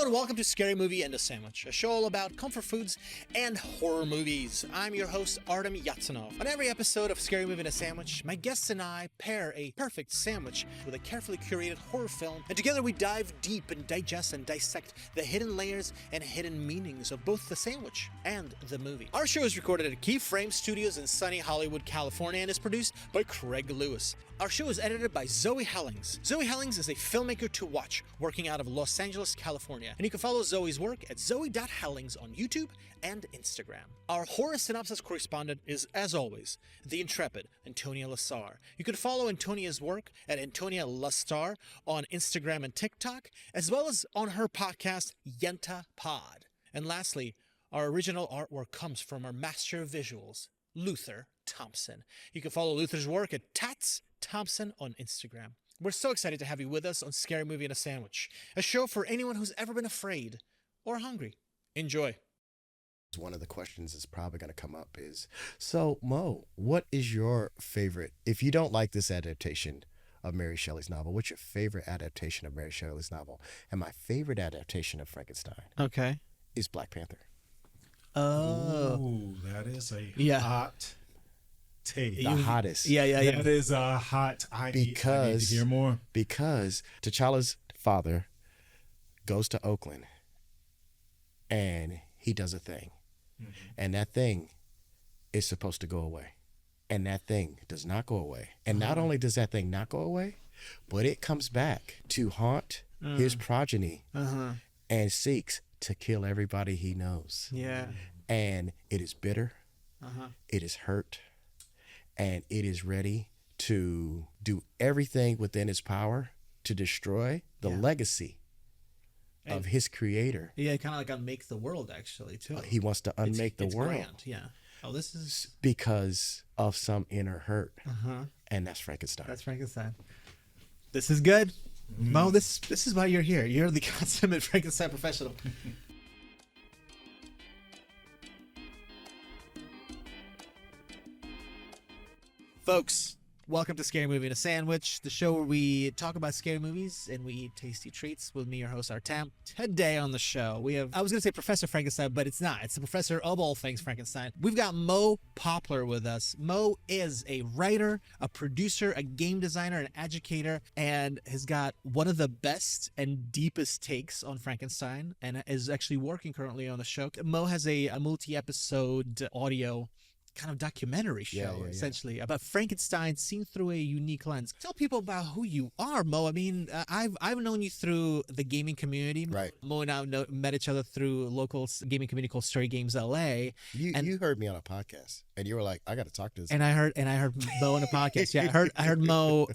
and welcome to Scary Movie and a Sandwich, a show all about comfort foods and horror movies. I'm your host, Artem Yatsanov. On every episode of Scary Movie and a Sandwich, my guests and I pair a perfect sandwich with a carefully curated horror film, and together we dive deep and digest and dissect the hidden layers and hidden meanings of both the sandwich and the movie. Our show is recorded at Keyframe Studios in sunny Hollywood, California, and is produced by Craig Lewis. Our show is edited by Zoe Hellings. Zoe Hellings is a filmmaker to watch, working out of Los Angeles, California. And you can follow Zoe's work at zoe.hellings on YouTube and Instagram. Our horror synopsis correspondent is, as always, the intrepid Antonia Lassar. You can follow Antonia's work at Antonia Lassar on Instagram and TikTok, as well as on her podcast, Yenta Pod. And lastly, our original artwork comes from our master of visuals, Luther Thompson. You can follow Luther's work at Tats Thompson on Instagram. We're so excited to have you with us on Scary Movie and a Sandwich, a show for anyone who's ever been afraid or hungry. Enjoy. One of the questions that's probably going to come up is, so Mo, what is your favorite, if you don't like this adaptation of Mary Shelley's novel, what's your favorite adaptation of Mary Shelley's novel? And my favorite adaptation of Frankenstein is Black Panther. Oh. Ooh, that is a hot take. The hottest. Yeah. That is a hot. I need to hear more. Because T'Challa's father goes to Oakland and he does a thing. Mm-hmm. And that thing is supposed to go away. And that thing does not go away. And not only does that thing not go away, but it comes back to haunt his progeny and seeks to kill everybody he knows. Yeah. And it is bitter. It is hurt. And it is ready to do everything within its power to destroy the legacy of his creator. Yeah, kind of like unmake the world, actually, too. He wants to unmake the world. Grand. Yeah. Oh, this is because of some inner hurt. And that's Frankenstein. That's Frankenstein. This is good. Mo, this is why you're here. You're the consummate Frankenstein professional. Folks, welcome to Scary Movie and a Sandwich, the show where we talk about scary movies and we eat tasty treats with me, your host, Artem. Today on the show, we have, I was going to say Professor Frankenstein, but it's not. It's the professor of all things Frankenstein. We've got Moe Poplar with us. Mo is a writer, a producer, a game designer, an educator, and has got one of the best and deepest takes on Frankenstein and is actually working currently on the show. Mo has a multi-episode audio kind of documentary show, essentially, about Frankenstein seen through a unique lens. Tell people about who you are, Mo. I mean, I've known you through the gaming community. Right. Mo and I met each other through a local gaming community called Story Games LA. You heard me on a podcast, and you were like, "I got to talk to this." And I heard Mo on a podcast. Yeah, I heard Mo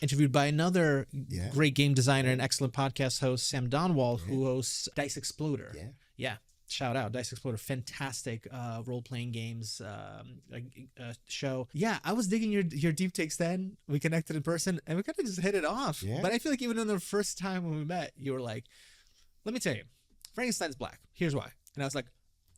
interviewed by another great game designer and excellent podcast host, Sam Donwall, who hosts Dice Exploder. Yeah. Shout out Dice Exploder, fantastic role-playing games show. Yeah, I was digging your deep takes then. We connected in person and we kind of just hit it off. Yeah. But I feel like even in the first time when we met, you were like, let me tell you, Frankenstein's black. Here's why. And I was like,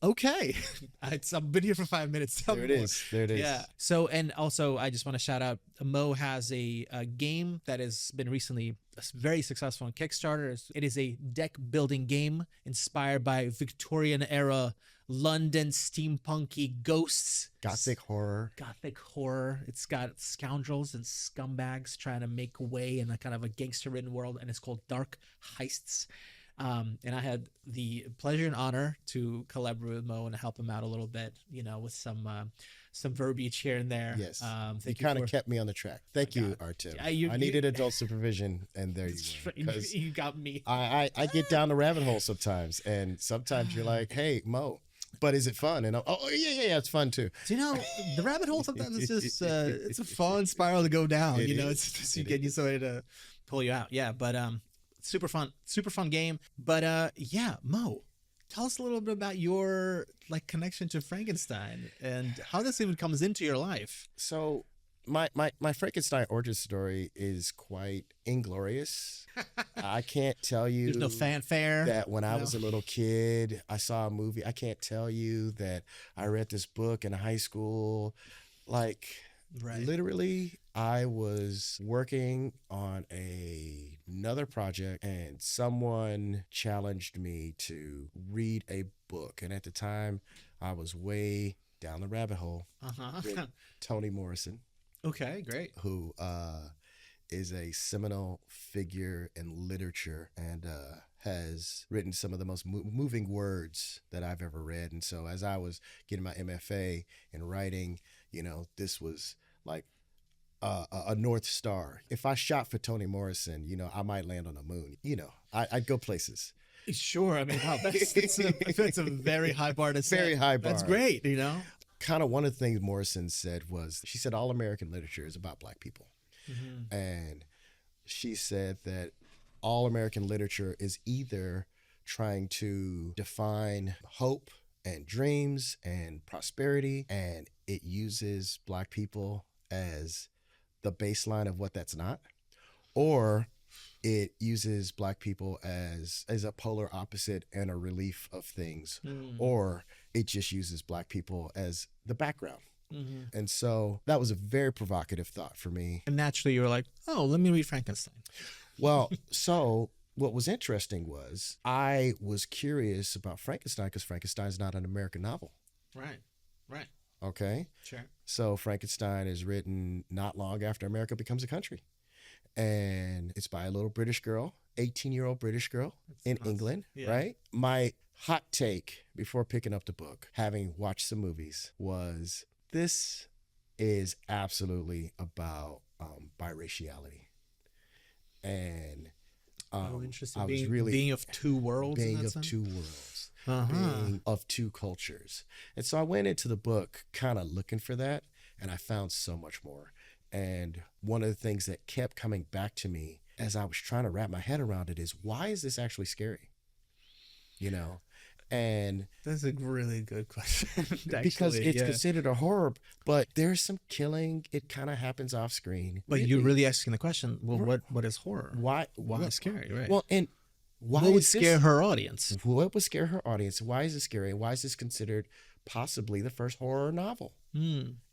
okay. I've been here for 5 minutes. Tell there me it more. is. There it is. Yeah. So, and also I just want to shout out, Mo has a game that has been recently very successful on Kickstarter. It is a deck building game inspired by Victorian era London steampunky ghosts. Gothic horror. It's got scoundrels and scumbags trying to make way in a kind of a gangster-ridden world, and it's called Dark Heists. And I had the pleasure and honor to collaborate with Mo and help him out a little bit, with some verbiage here and there. Yes. You kind of kept me on the track. Thank you, Artem. I needed adult supervision, and there you go. You got me. I get down the rabbit hole sometimes, and sometimes you're like, hey, Mo, but is it fun? And yeah, it's fun too. Do you know, the rabbit hole sometimes it's just it's a fun spiral to go down. It's just you getting somebody to pull you out. Yeah, but super fun game. But Mo, tell us a little bit about your connection to Frankenstein and how this even comes into your life. So my Frankenstein origin story is quite inglorious. I can't tell you there's no fanfare that when I was a little kid I saw a movie. I can't tell you that I read this book in high school. Right. Literally, I was working on another project and someone challenged me to read a book. And at the time, I was way down the rabbit hole with Toni Morrison. Okay, great. Who is a seminal figure in literature and has written some of the most moving words that I've ever read. And so as I was getting my MFA in writing, this was like a North Star. If I shot for Toni Morrison, I might land on the moon. I'd go places. Sure. I mean, wow, that's a very high bar to set. Very high bar. That's great, Kind of one of the things Morrison said was, she said all American literature is about Black people. Mm-hmm. And she said that all American literature is either trying to define hope and dreams and prosperity, and it uses Black people as the baseline of what that's not, or it uses Black people as a polar opposite and a relief of things, or it just uses Black people as the background. Mm-hmm. And so that was a very provocative thought for me. And naturally you were like, oh, let me read Frankenstein. Well, so what was interesting was I was curious about Frankenstein because Frankenstein's not an American novel. Right. Okay. Sure. So Frankenstein is written not long after America becomes a country. And it's by a little British girl, 18-year-old British girl in England, right? My hot take before picking up the book, having watched some movies, was this is absolutely about biraciality. And interesting. I was really being of two worlds. Being of two worlds. Being of two cultures. And so I went into the book kind of looking for that, and I found so much more. And one of the things that kept coming back to me as I was trying to wrap my head around it is, why is this actually scary? And that's a really good question. Actually, because it's considered a horror, but there's some killing. It kind of happens off screen. But really, you're really asking the question, well, what is horror? Why is scary, right? Well, and why what would scare her audience? What would scare her audience? Why is it scary? And why is this considered possibly the first horror novel?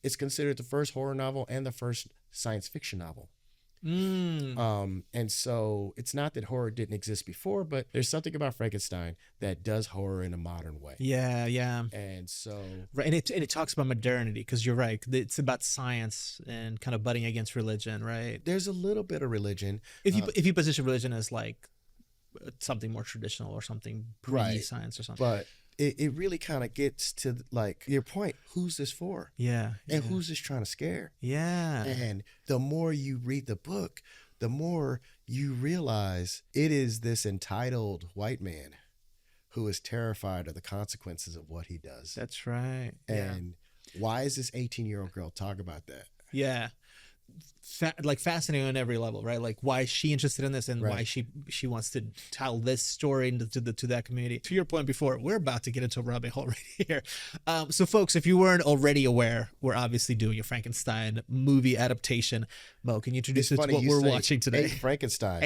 It's considered the first horror novel and the first science fiction novel. And so it's not that horror didn't exist before, but there's something about Frankenstein that does horror in a modern way. Yeah. And so right, and it talks about modernity, because you're right. It's about science and kind of butting against religion, right? There's a little bit of religion. If you position religion as like something more traditional or something pre-science or something, but it really kind of gets to like your point. Who's this for? Yeah. And who's this trying to scare? Yeah. And the more you read the book, the more you realize it is this entitled white man who is terrified of the consequences of what he does. That's right. And why is this 18-year-old girl talk about that? Yeah. Fascinating on every level, right? Like, why is she interested in this, and why she wants to tell this story to that community. To your point before, we're about to get into a rabbit hole right here. So folks, if you weren't already aware, we're obviously doing a Frankenstein movie adaptation. Mo, can you introduce us to what we're watching today? Frankenstein.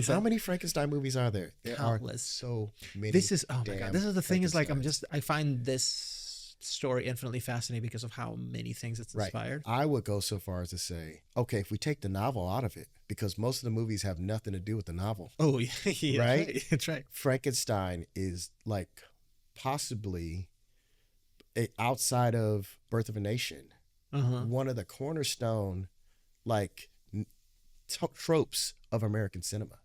How many Frankenstein movies are there? There Countless. Are so many. This is, oh my God, this is the thing, is like, I find this story infinitely fascinating because of how many things it's inspired. I would go so far as to say, okay, if we take the novel out of it, because most of the movies have nothing to do with the novel. Oh, yeah. Right? That's right. Frankenstein is like possibly outside of Birth of a Nation, one of the cornerstone tropes of American cinema.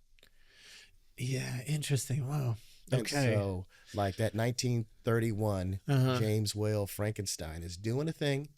Yeah, interesting. Wow. Okay. And so, like that 1931 James Whale Frankenstein is doing a thing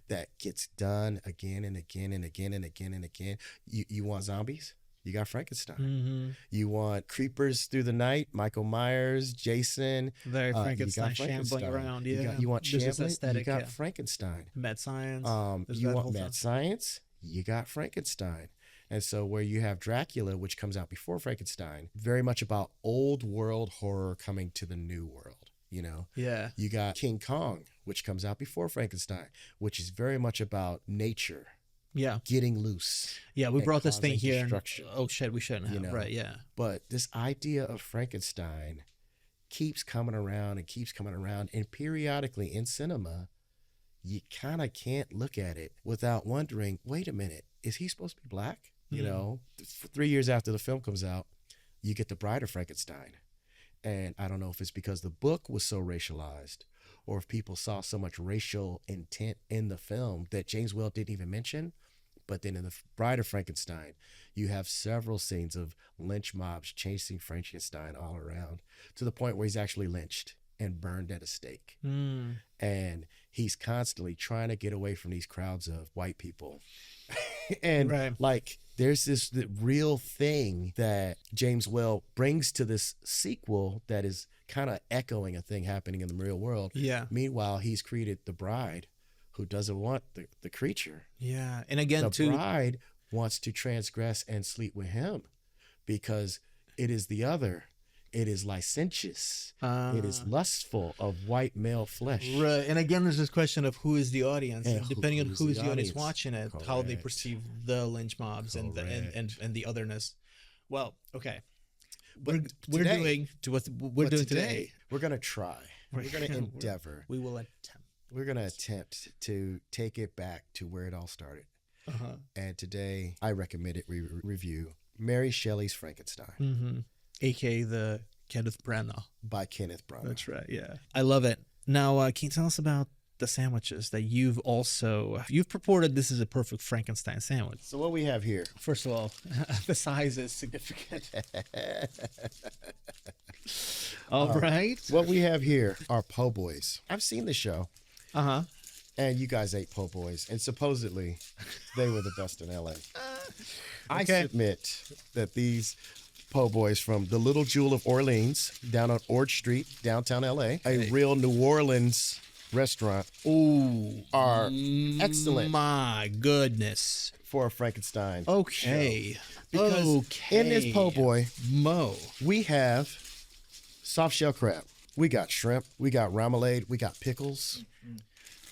that gets done again and again and again and again and again. You want zombies? You got Frankenstein. You want creepers through the night? Michael Myers, Jason. Very Frankenstein, shambling around. Yeah. You want shambling? Aesthetic, you got Frankenstein. Mad science. You want mad science? You got Frankenstein. And so where you have Dracula, which comes out before Frankenstein, very much about old world horror coming to the new world, Yeah. You got King Kong, which comes out before Frankenstein, which is very much about nature. Yeah. Getting loose. Yeah, we brought this thing here. Oh shit, we shouldn't have. Right, yeah. But this idea of Frankenstein keeps coming around and keeps coming around. And periodically in cinema, you kind of can't look at it without wondering, wait a minute, is he supposed to be black? You know, 3 years after the film comes out, you get The Bride of Frankenstein. And I don't know if it's because the book was so racialized or if people saw so much racial intent in the film that James Whale didn't even mention. But then in The Bride of Frankenstein, you have several scenes of lynch mobs chasing Frankenstein all around to the point where he's actually lynched and burned at a stake. And he's constantly trying to get away from these crowds of white people. And like, there's this real thing that James Whale brings to this sequel that is kind of echoing a thing happening in the real world. Yeah. Meanwhile, he's created the bride who doesn't want the creature. Yeah. And again, the bride wants to transgress and sleep with him because it is the other. It is licentious. It is lustful of white male flesh. Right. And again, there's this question of who is the audience. And depending on who's who's the the audience audience. watching it, how they perceive the lynch mobs and the otherness. Well, okay. We're doing today. We're going to try. We're going to endeavor. We will attempt. We're going to attempt to take it back to where it all started. And today, I recommended we review Mary Shelley's Frankenstein. A.K.A. the Kenneth Branagh. By Kenneth Branagh. That's right, yeah. I love it. Now, can you tell us about the sandwiches that you've purported this is a perfect Frankenstein sandwich? So what we have here. First of all, the size is significant. All right. What we have here are po' boys. I've seen the show. And you guys ate po' boys. And supposedly, they were the best in L.A. I submit that these po' boys from the Little Jewel of Orleans down on Ord Street, downtown L.A., a real New Orleans restaurant, are excellent. My goodness. For a Frankenstein show. Because in this po' boy, Moe, we have soft shell crab. We got shrimp. We got remoulade. We got pickles.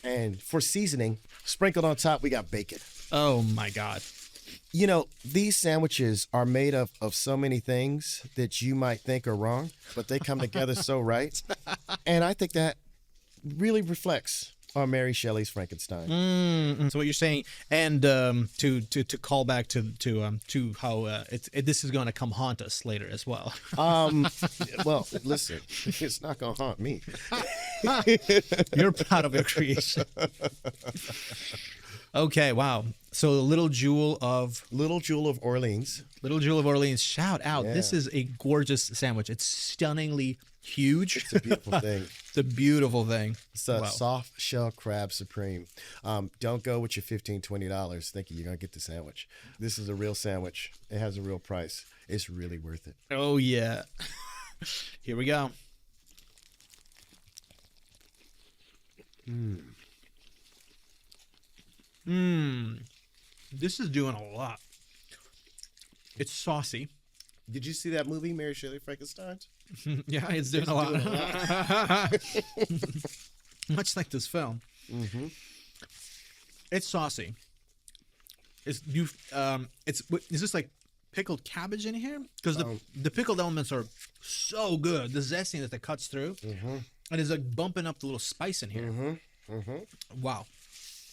And for seasoning, sprinkled on top, we got bacon. Oh, my God. You know, these sandwiches are made of so many things that you might think are wrong, but they come together so right. And I think that really reflects on Mary Shelley's Frankenstein. So what you're saying, and to call back to how this is going to come haunt us later as well. Well, listen, it's not going to haunt me. You're proud of your creation. Okay, wow. So the Little Jewel of Orleans. Little Jewel of Orleans, shout out. Yeah. This is a gorgeous sandwich. It's stunningly huge. It's a beautiful thing. It's a beautiful thing. It's a soft shell crab supreme. Don't go with your $15, $20 thinking you're going to get the sandwich. This is a real sandwich. It has a real price. It's really worth it. Oh, yeah. Here we go. This is doing a lot. It's saucy. Did you see that movie, Mary Shelley Frankenstein? Yeah, it's doing a lot. Much like this film. It's saucy. Is this like pickled cabbage in here? Because the pickled elements are so good. The zestiness that cuts through. And it's like bumping up the little spice in here. Wow.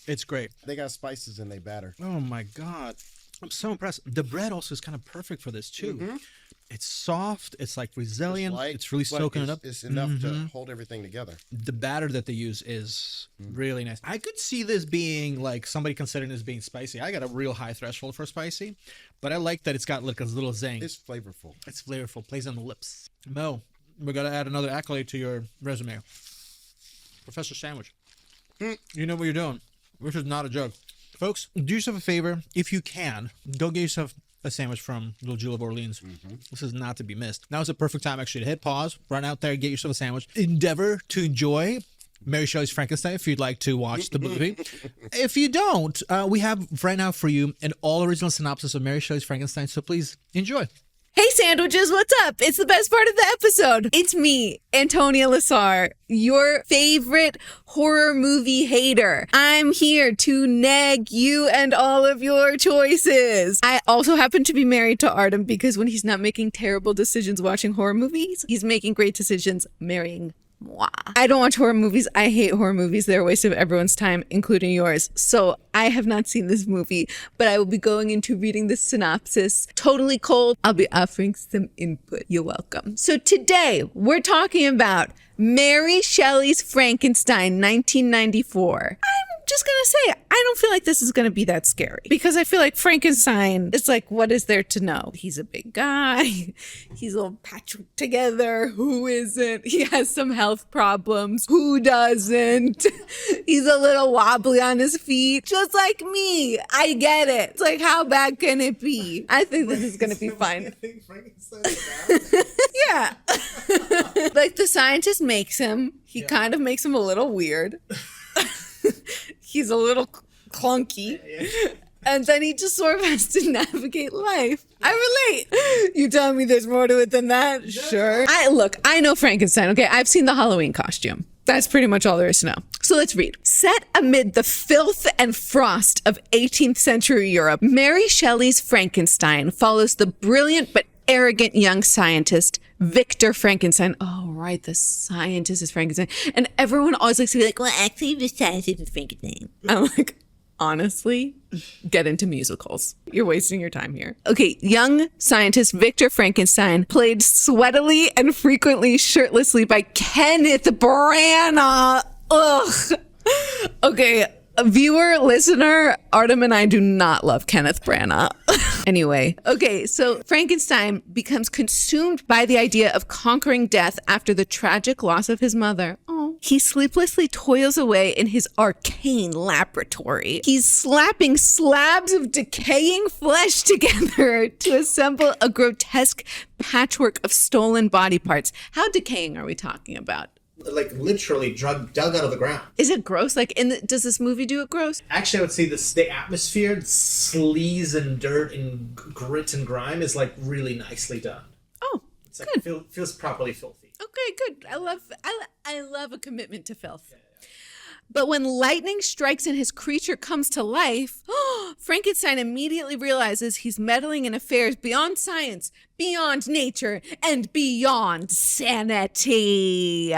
It's great. They got spices in their batter. Oh my God. I'm so impressed. The bread also is kind of perfect for this too. It's soft. It's like resilient. It's really soaking it up. It's enough to hold everything together. The batter that they use is really nice. I could see this being like somebody considering this being spicy. I got a real high threshold for spicy, but I like that it's got like a little zing. It's flavorful. It's flavorful. Plays on the lips. Mo, we're going to add another accolade to your resume. Professor Sandwich. You know what you're doing. Which is not a joke. Folks, do yourself a favor. If you can, go get yourself a sandwich from Little Jewel of Orleans. This is not to be missed. Now is the perfect time actually to hit pause, run out there, get yourself a sandwich. Endeavor to enjoy Mary Shelley's Frankenstein if you'd like to watch the movie. If you don't, we have right now for you an all-original synopsis of Mary Shelley's Frankenstein, so please enjoy. Hey sandwiches, what's up? It's the best part of the episode. It's me, Antonia Lassar, your favorite horror movie hater. I'm here to nag you and all of your choices. I also happen to be married to Artem because when he's not making terrible decisions watching horror movies, he's making great decisions marrying Mwah. I don't watch horror movies. I hate horror movies. They're a waste of everyone's time, including yours. So I have not seen this movie, but I will be going into reading the synopsis totally cold. I'll be offering some input. You're welcome. So today we're talking about Mary Shelley's Frankenstein, 1994. I'm just gonna say, I don't feel like this is gonna be that scary because I feel like Frankenstein is like, what is there to know? He's a big guy. He's all patched together. Who isn't? He has some health problems. Who doesn't? He's a little wobbly on his feet, just like me. I get it. It's like, how bad can it be? I think this is gonna be fine. Yeah. Like the scientist makes him. He kind of makes him a little weird. He's a little clunky. And then he just sort of has to navigate life. I relate. You telling me there's more to it than that? Sure. I know Frankenstein, okay? I've seen the Halloween costume. That's pretty much all there is to know. So let's read. Set amid the filth and frost of 18th century Europe, Mary Shelley's Frankenstein follows the brilliant but arrogant young scientist Victor Frankenstein. Oh, right. The scientist is Frankenstein. And everyone always likes to be like, well, actually, the scientist is Frankenstein. I'm like, honestly, get into musicals. You're wasting your time here. Okay. Young scientist Victor Frankenstein, played sweatily and frequently shirtlessly by Kenneth Branagh. Ugh. Okay. Viewer, listener, Artem and I do not love Kenneth Branagh. Anyway, okay, so Frankenstein becomes consumed by the idea of conquering death after the tragic loss of his mother. Oh. He sleeplessly toils away in his arcane laboratory. He's slapping slabs of decaying flesh together to assemble a grotesque patchwork of stolen body parts. How decaying are we talking about? Like literally dug out of the ground. Is it gross? Like, does this movie do it gross? Actually, I would say the atmosphere, sleaze and dirt and grit and grime is like really nicely done. Oh, it's like good. Feels properly filthy. Okay, good. I love a commitment to filth. Yeah. But when lightning strikes and his creature comes to life, Frankenstein immediately realizes he's meddling in affairs beyond science, beyond nature, and beyond sanity.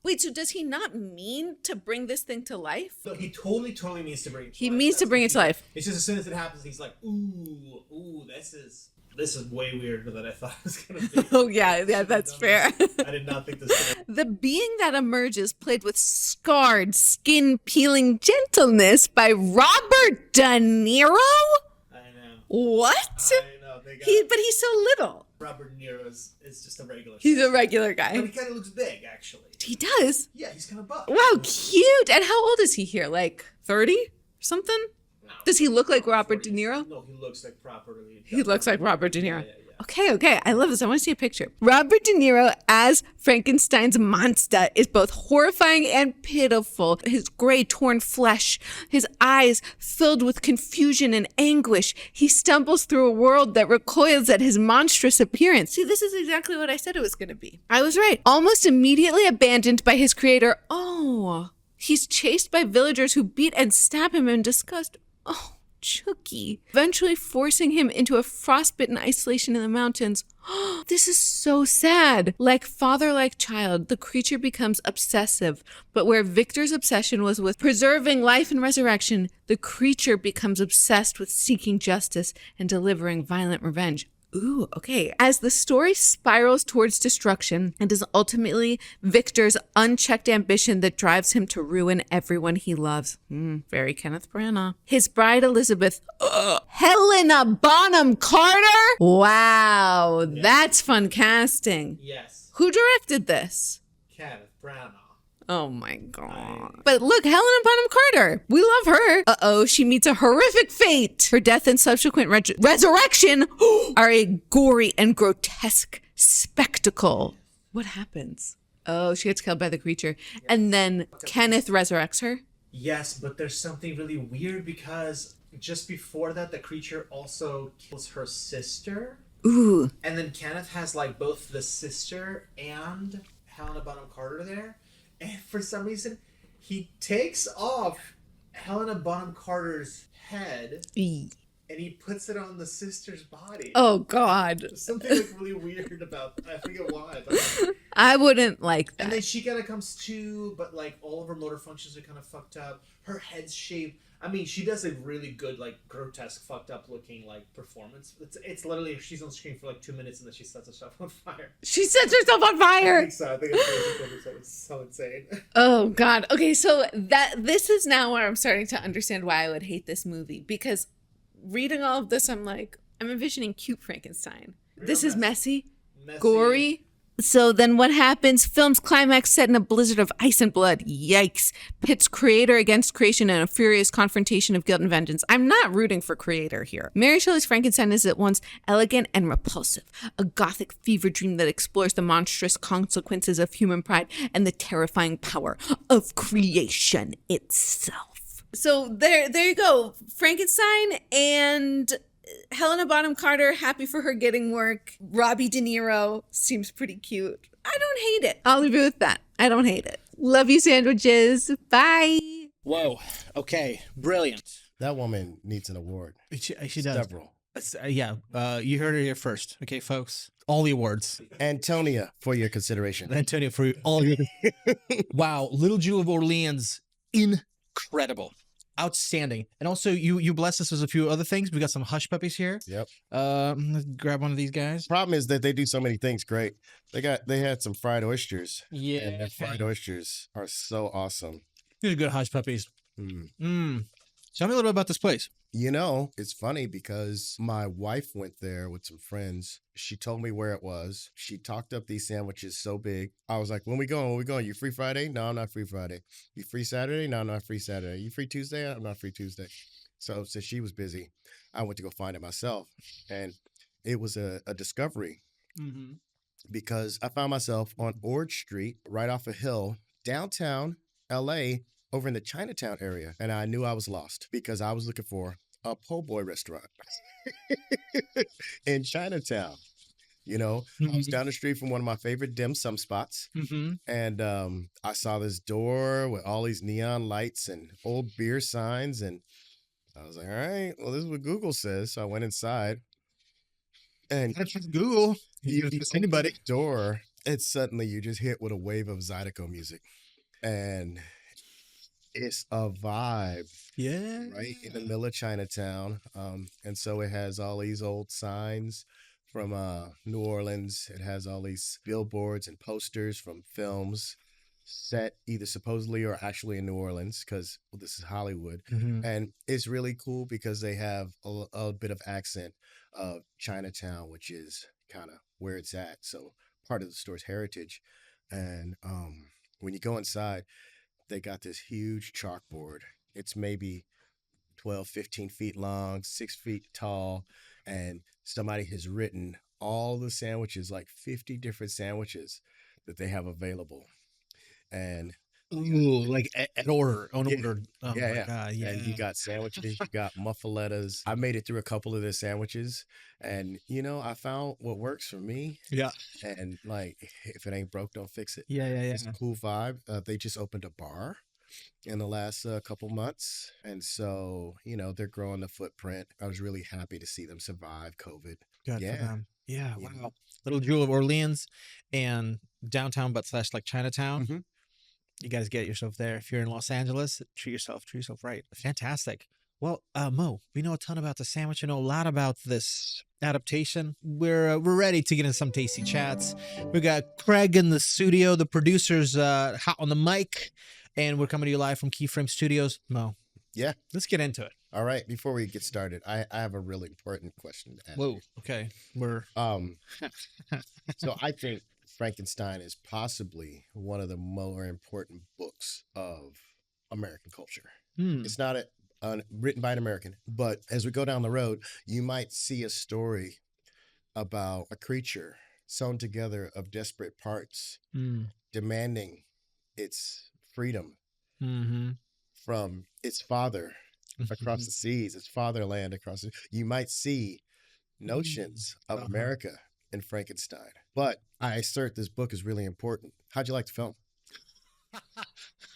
Wait, so does he not mean to bring this thing to life? No, he totally means to bring it to life. He means to bring it to life. It's just as soon as it happens, he's like, ooh, this is way weirder than I thought it was going to be. Oh, yeah, that's fair. I did not think this would. The being that emerges, played with scarred, skin-peeling gentleness by Robert De Niro? I know. What? I know. But he's so little. Robert De Niro is just a regular. He's a regular guy. But he kind of looks big, actually. He does? Yeah, he's kind of buff. Wow, cute. And how old is he here? Like 30 or something? No. Does he look like Robert De Niro? No, he looks like properly. He looks like Robert De Niro. Yeah. Okay. I love this. I want to see a picture. Robert De Niro as Frankenstein's monster is both horrifying and pitiful. His gray, torn flesh, his eyes filled with confusion and anguish. He stumbles through a world that recoils at his monstrous appearance. See, this is exactly what I said it was going to be. I was right. Almost immediately abandoned by his creator. Oh, he's chased by villagers who beat and stab him in disgust. Oh. Chucky, eventually forcing him into a frostbitten isolation in the mountains. This is so sad. Like father, like child, the creature becomes obsessive. But where Victor's obsession was with preserving life and resurrection, the creature becomes obsessed with seeking justice and delivering violent revenge. Ooh, okay. As the story spirals towards destruction, it is ultimately Victor's unchecked ambition that drives him to ruin everyone he loves. Very Kenneth Branagh. His bride, Elizabeth, Helena Bonham Carter? Wow, that's fun casting. Yes. Who directed this? Kenneth Branagh. Oh my God. But look, Helena Bonham Carter. We love her. Uh-oh, she meets a horrific fate. Her death and subsequent resurrection are a gory and grotesque spectacle. What happens? Oh, she gets killed by the creature. Yes. And then Kenneth resurrects her? Yes, but there's something really weird because just before that, the creature also kills her sister. Ooh. And then Kenneth has like both the sister and Helena Bonham Carter there. And for some reason, he takes off Helena Bonham Carter's head and he puts it on the sister's body. Oh God. There's something like really weird about. I forget why. But, I wouldn't like that. and then she kind of comes to, but like all of her motor functions are kind of fucked up. Her head's shaped. I mean, she does a really good, like, grotesque, fucked up looking, like, performance. It's literally, she's on screen for like 2 minutes and then she sets herself on fire. She sets herself on fire. I think so. I think it's so insane. Oh God. Okay, so this is now where I'm starting to understand why I would hate this movie, because reading all of this, I'm envisioning cute Frankenstein. This is messy, gory. So then what happens? Film's climax set in a blizzard of ice and blood. Yikes. Pits creator against creation in a furious confrontation of guilt and vengeance. I'm not rooting for creator here. Mary Shelley's Frankenstein is at once elegant and repulsive. A gothic fever dream that explores the monstrous consequences of human pride and the terrifying power of creation itself. So there you go. Frankenstein and Helena Bonham Carter, happy for her getting work. Robbie De Niro seems pretty cute. I don't hate it. I'll leave it with that. I don't hate it. Love you, sandwiches. Bye. Whoa. Okay. Brilliant. That woman needs an award. She does. Several. Yeah. You heard it here first. Okay, folks. All the awards. Antonia, for your consideration. Antonio, for all your... Wow. Little Jewel of Orleans. Incredible. Outstanding. And also, you blessed us with a few other things. We got some hush puppies here. Yep. Let's grab one of these guys. Problem is that they do so many things great. They had some fried oysters. Yeah. And their fried oysters are so awesome. These are good hush puppies. Tell me a little bit about this place. You know, it's funny because my wife went there with some friends. She told me where it was. She talked up these sandwiches so big. I was like, when we going? When we going? You free Friday? No, I'm not free Friday. You free Saturday? No, I'm not free Saturday. You free Tuesday? I'm not free Tuesday. So since she was busy, I went to go find it myself. And it was a discovery because I found myself on Ord Street, right off a hill, downtown LA, over in the Chinatown area. And I knew I was lost because I was looking for a po' boy restaurant in Chinatown. You know, I was down the street from one of my favorite dim sum spots. And I saw this door with all these neon lights and old beer signs. And I was like, all right, well, this is what Google says. So I went inside. And Google. you anybody door, it's suddenly you just hit with a wave of Zydeco music. And it's a vibe. Yeah. Right in the middle of Chinatown. And so it has all these old signs from New Orleans. It has all these billboards and posters from films set either supposedly or actually in New Orleans because this is Hollywood. And it's really cool because they have a bit of accent of Chinatown, which is kind of where it's at. So part of the store's heritage. And when you go inside, they got this huge chalkboard. It's maybe 12, 15 feet long, 6 feet tall. And somebody has written all the sandwiches, like 50 different sandwiches that they have available. And like at order, on order. Oh yeah, my God, yeah. And you got sandwiches, you got muffalettas. I made it through a couple of their sandwiches, and you know, I found what works for me. Yeah. And like, if it ain't broke, don't fix it. Yeah. It's a cool vibe. They just opened a bar in the last couple months, and so you know they're growing the footprint. I was really happy to see them survive COVID. Good for them. Yeah. Yeah. Wow. Little Jewel of Orleans and downtown, but / like Chinatown. You guys get yourself there. If you're in Los Angeles, treat yourself right. Fantastic. Well, Mo, we know a ton about the sandwich. We know a lot about this adaptation. We're ready to get into some tasty chats. We got Craig in the studio. The producer's hot on the mic. And we're coming to you live from Keyframe Studios. Mo. Yeah. Let's get into it. All right. Before we get started, I have a really important question to ask. Whoa. Okay. So I think Frankenstein is possibly one of the more important books of American culture. It's not written by an American, but as we go down the road, you might see a story about a creature sewn together of desperate parts, demanding its freedom from its father across the seas, its fatherland across the... You might see notions of America in Frankenstein. But I assert this book is really important. How'd you like the film?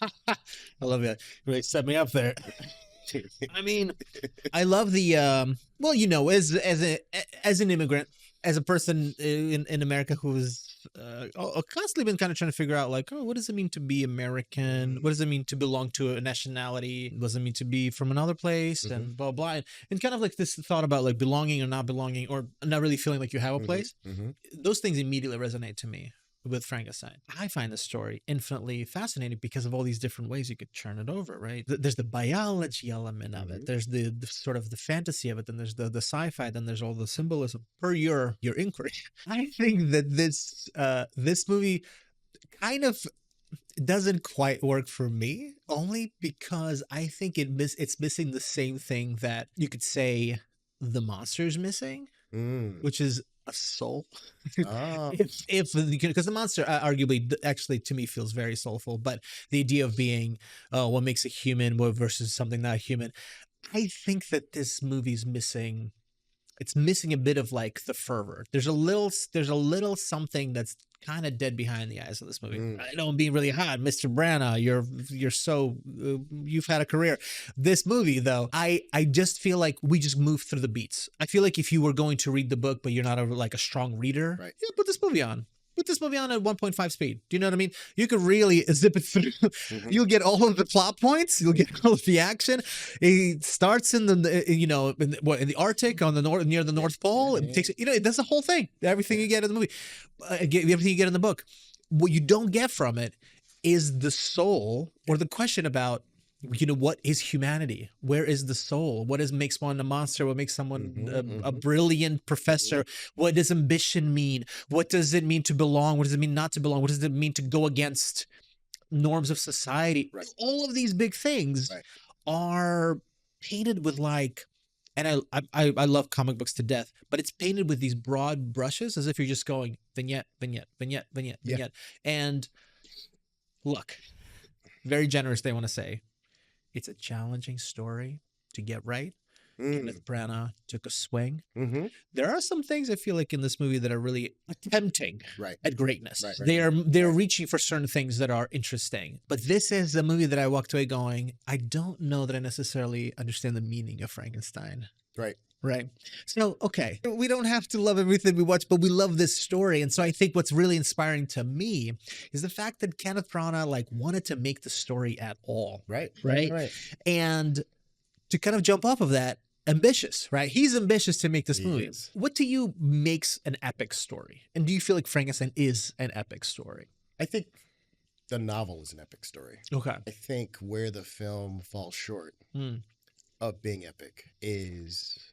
I love that. You really set me up there. I mean, I love the well, you know, as an immigrant, as a person in America who's constantly been kind of trying to figure out like, oh, what does it mean to be American? What does it mean to belong to a nationality? What does it mean to be from another place? And blah blah. And kind of like this thought about like belonging or not belonging, or not really feeling like you have a place. Those things immediately resonate to me with Frankenstein. I find the story infinitely fascinating because of all these different ways you could turn it over, right? There's the biology element of it. There's the sort of the fantasy of it. Then there's the sci-fi. Then there's all the symbolism. Per your inquiry, I think that this movie kind of doesn't quite work for me, only because I think it's missing the same thing that you could say the monster's missing, which is a soul. If because the monster arguably actually to me feels very soulful, but the idea of being what makes a human versus something not human, I think that this movie's missing. It's missing a bit of like the fervor. There's a little something that's kind of dead behind the eyes of this movie. I know I'm being really hot, Mr. Branagh. You're so you've had a career. This movie though, I just feel like we just move through the beats. I feel like if you were going to read the book, but you're not like a strong reader, Right. yeah, put this movie on. Put this movie on at 1.5 speed. Do you know what I mean? You could really zip it through. You'll get all of the plot points. You'll get all of the action. It starts in the in the Arctic on the north near the North Pole. It takes it does the whole thing. Everything you get in the movie, everything you get in the book. What you don't get from it is the soul or the question about what is humanity? Where is the soul? What makes one a monster? What makes someone a brilliant professor? What does ambition mean? What does it mean to belong? What does it mean not to belong? What does it mean to go against norms of society? Right. All of these big things are painted with like, and I love comic books to death, but it's painted with these broad brushes as if you're just going vignette, vignette, vignette, vignette, vignette. And look, very generous, they want to say. It's a challenging story to get right. Kenneth Branagh took a swing. There are some things I feel like in this movie that are really attempting at greatness. They're reaching for certain things that are interesting. But this is a movie that I walked away going, I don't know that I necessarily understand the meaning of Frankenstein. Right. So, okay, we don't have to love everything we watch, but we love this story. And so I think what's really inspiring to me is the fact that Kenneth Branagh like wanted to make the story at all. Right. And to kind of jump off of that, ambitious, right? He's ambitious to make this movie. What to you makes an epic story? And do you feel like Frankenstein is an epic story? I think the novel is an epic story. Okay. I think where the film falls short of being epic is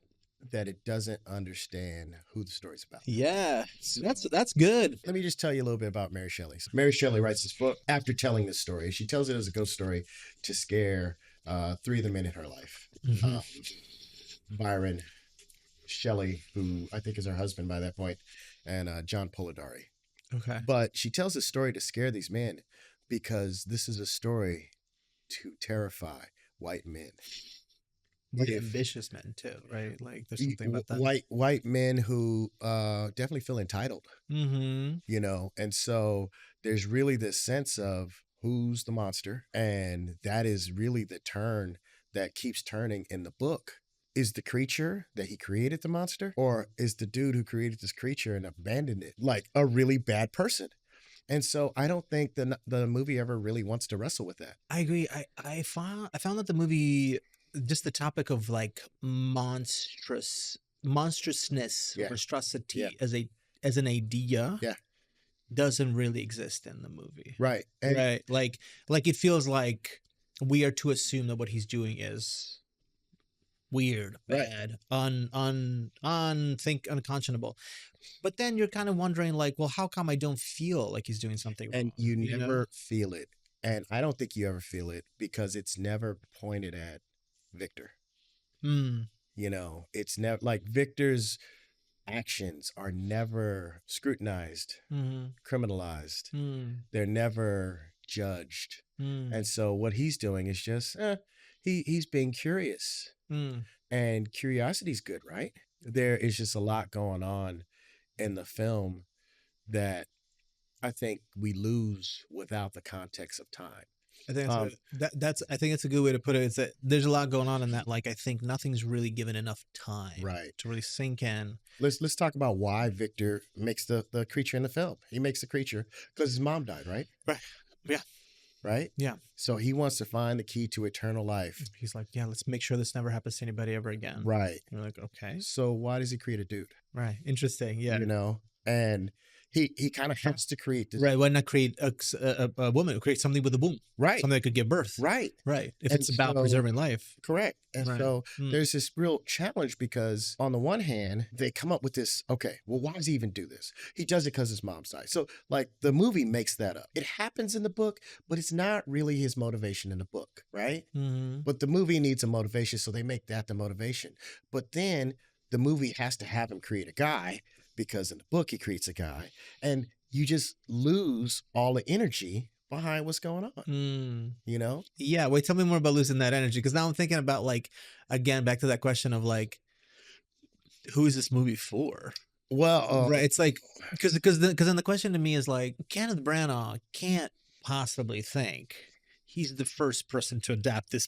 that it doesn't understand who the story's about. Yeah, that's good. Let me just tell you a little bit about Mary Shelley. Mary Shelley writes this book after telling this story. She tells it as a ghost story to scare three of the men in her life. Byron, Shelley, who I think is her husband by that point, and John Polidori. Okay. But she tells this story to scare these men because this is a story to terrify white men. Ambitious men too, right? Like there's something about that. White men who definitely feel entitled, and so there's really this sense of who's the monster, and that is really the turn that keeps turning in the book. Is the creature that he created the monster, or is the dude who created this creature and abandoned it like a really bad person? And so I don't think the movie ever really wants to wrestle with that. I agree. I found that the movie, just the topic of like monstrousness, monstrosity as an idea, doesn't really exist in the movie. Right. Like it feels like we are to assume that what he's doing is weird, bad, unconscionable. But then you're kind of wondering like, well, how come I don't feel like he's doing something wrong? And you never feel it. And I don't think you ever feel it because it's never pointed at Victor. It's never like Victor's actions are never scrutinized, criminalized. They're never judged. And so what he's doing is just he's being curious. And curiosity's good, right? There is just a lot going on in the film that I think we lose without the context of time. I think that's I think it's a good way to put it. Is that there's a lot going on in that. Like I think nothing's really given enough time Right. to really sink in. Let's talk about why Victor makes the creature in the film. He makes the creature because his mom died, right? Right. Yeah. Right? Yeah. So he wants to find the key to eternal life. He's like, yeah, let's make sure this never happens to anybody ever again. Right. You're like, okay. So why does he create a dude? Right. Interesting. Yeah. You know? And he kind of has to create this. Right. Why not create a woman? Create something with a womb. Right. Something that could give birth. Right. Right. If And it's about so- preserving life. Correct. And Right. so there's this real challenge because on the one hand, they come up with this, okay, well, why does he even do this? He does it because his mom's died. So like the movie makes that up. It happens in the book, but it's not really his motivation in the book, right? Mm-hmm. But the movie needs a motivation, so they make that the motivation. But then the movie has to have him create a guy because in the book he creates a guy. And you just lose all the energy behind what's going on, you know? Yeah. Wait, tell me more about losing that energy. Because now I'm thinking about like, again, back to that question of like, who is this movie for? Well, Right. It's like, because then the question to me is like, Kenneth Branagh can't possibly think he's the first person to adapt this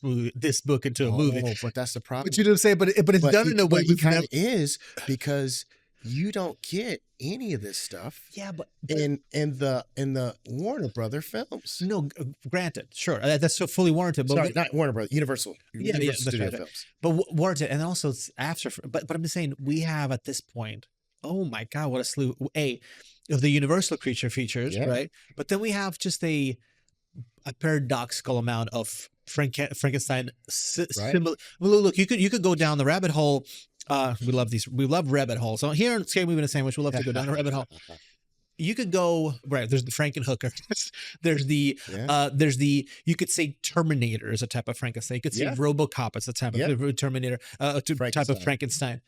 book into a movie. Oh, but that's the problem. But you know what I'm saying? But it's done in a way he we've kind never. of is because you don't get any of this stuff Yeah, but in the Warner Brother films. no, granted, sure, that's so fully warranted. But Sorry, not Warner Brothers, Universal. Yeah, Universal that's Studio right. Films. but warranted, and also it's after. But I'm just saying we have at this point. Oh my God, what a slew! Of the Universal creature features, Yeah. right? But then we have just a paradoxical amount of Frankenstein. Right. Well, look, you could go down the rabbit hole. We love rabbit holes. So here in Scary Movie and a Sandwich, we love to go down a rabbit hole. You could go right. There's the Frankenhooker. There's the Yeah. you could say Terminator is a type of Frankenstein. You could say Yeah. RoboCop is a type of Terminator, type of Frankenstein. Frankenstein.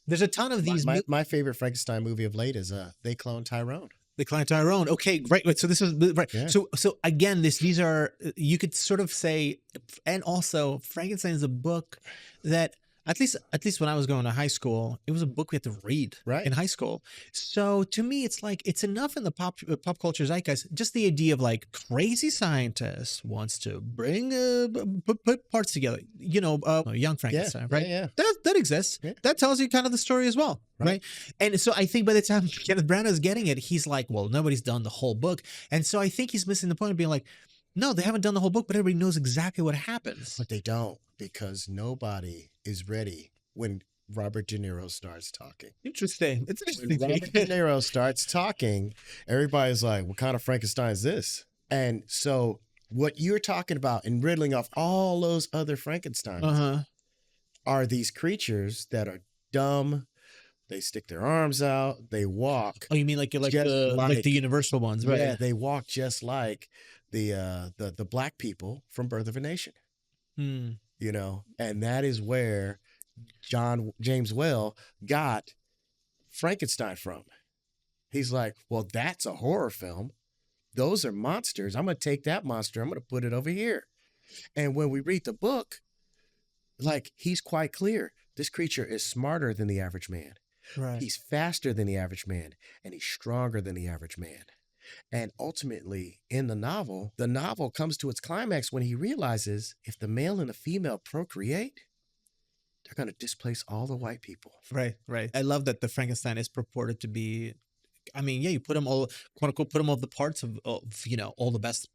There's a ton of these. My favorite Frankenstein movie of late is They Clone Tyrone. The client Tyrone. Okay, great. Right. So this is right. Yeah. So again, these are, you could sort of say, and also Frankenstein is a book that at least when I was going to high school, it was a book we had to read Right. in high school. So to me, it's like it's enough in the pop culture zeitgeist. Just the idea of like crazy scientist wants to bring put parts together. You know, young Frankenstein, right? Yeah. That exists. Yeah. That tells you kind of the story as well, Right. right? And so I think by the time Kenneth Branagh is getting it, he's like, well, nobody's done the whole book. And so I think he's missing the point of being like, no, they haven't done the whole book, but everybody knows exactly what happens. But they don't because nobody is ready when Robert De Niro starts talking. Interesting. It's When interesting. Robert De Niro starts talking, everybody's like, what kind of Frankenstein is this? And so what you're talking about and riddling off all those other Frankensteins Uh-huh. are these creatures that are dumb. They stick their arms out. They walk. Oh, you mean like Just the Universal ones, right? Yeah, they walk just like the black people from Birth of a Nation. Hmm. You know, and that is where James Whale got Frankenstein from. He's like, well, that's a horror film. Those are monsters. I'm going to take that monster. I'm going to put it over here. And when we read the book, like he's quite clear. This creature is smarter than the average man. Right. He's faster than the average man, and he's stronger than the average man. And ultimately, in the novel comes to its climax when he realizes if the male and the female procreate, they're going to displace all the white people. Right. I love that the Frankenstein is purported to be. I mean, yeah, you put them all, quote unquote, put them all the parts of you know, all the best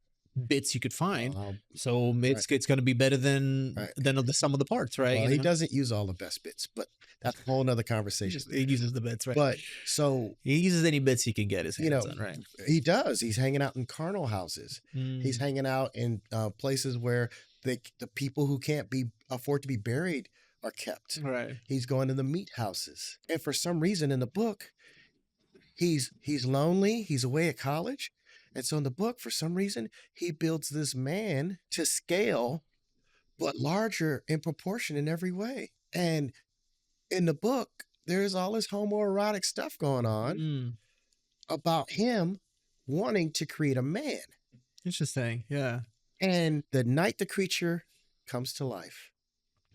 bits you could find. So it's going to be better than the sum of the parts, right? Well, You he know? doesn't use all the best bits, but that's a whole nother conversation. He uses the bits, right? But so he uses any bits he can get his hands on, right? he does. He's hanging out in carnal houses. He's hanging out in places where the people who can't afford to be buried are kept. Right. He's going to the meat houses. And for some reason in the book, he's lonely. He's away at college. And so in the book, for some reason, he builds this man to scale, but larger in proportion in every way. And in the book, there's all this homoerotic stuff going on about him wanting to create a man. Interesting. Yeah. And the night the creature comes to life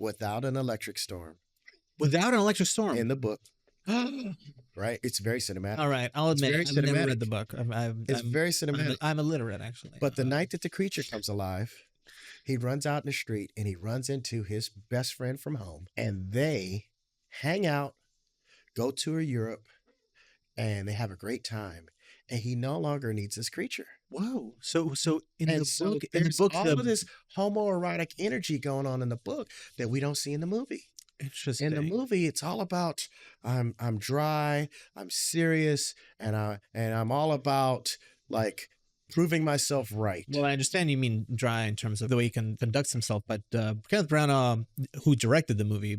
without an electric storm Without an electric storm. in the book, right? It's very cinematic. All right, I'll admit, very I've never cinematic. read the book. It's very cinematic. I'm illiterate, actually. But the night that the creature comes alive, he runs out in the street and he runs into his best friend from home, and they hang out, go tour Europe, and they have a great time. And he no longer needs this creature. Whoa. So in And the so book, there's all of this homoerotic energy going on in the book that we don't see in the movie. interesting. In the movie, it's all about I'm dry, I'm serious, and I'm all about like proving myself right. Well, I understand you mean dry in terms of the way he conducts himself, but Kenneth Branagh, who directed the movie,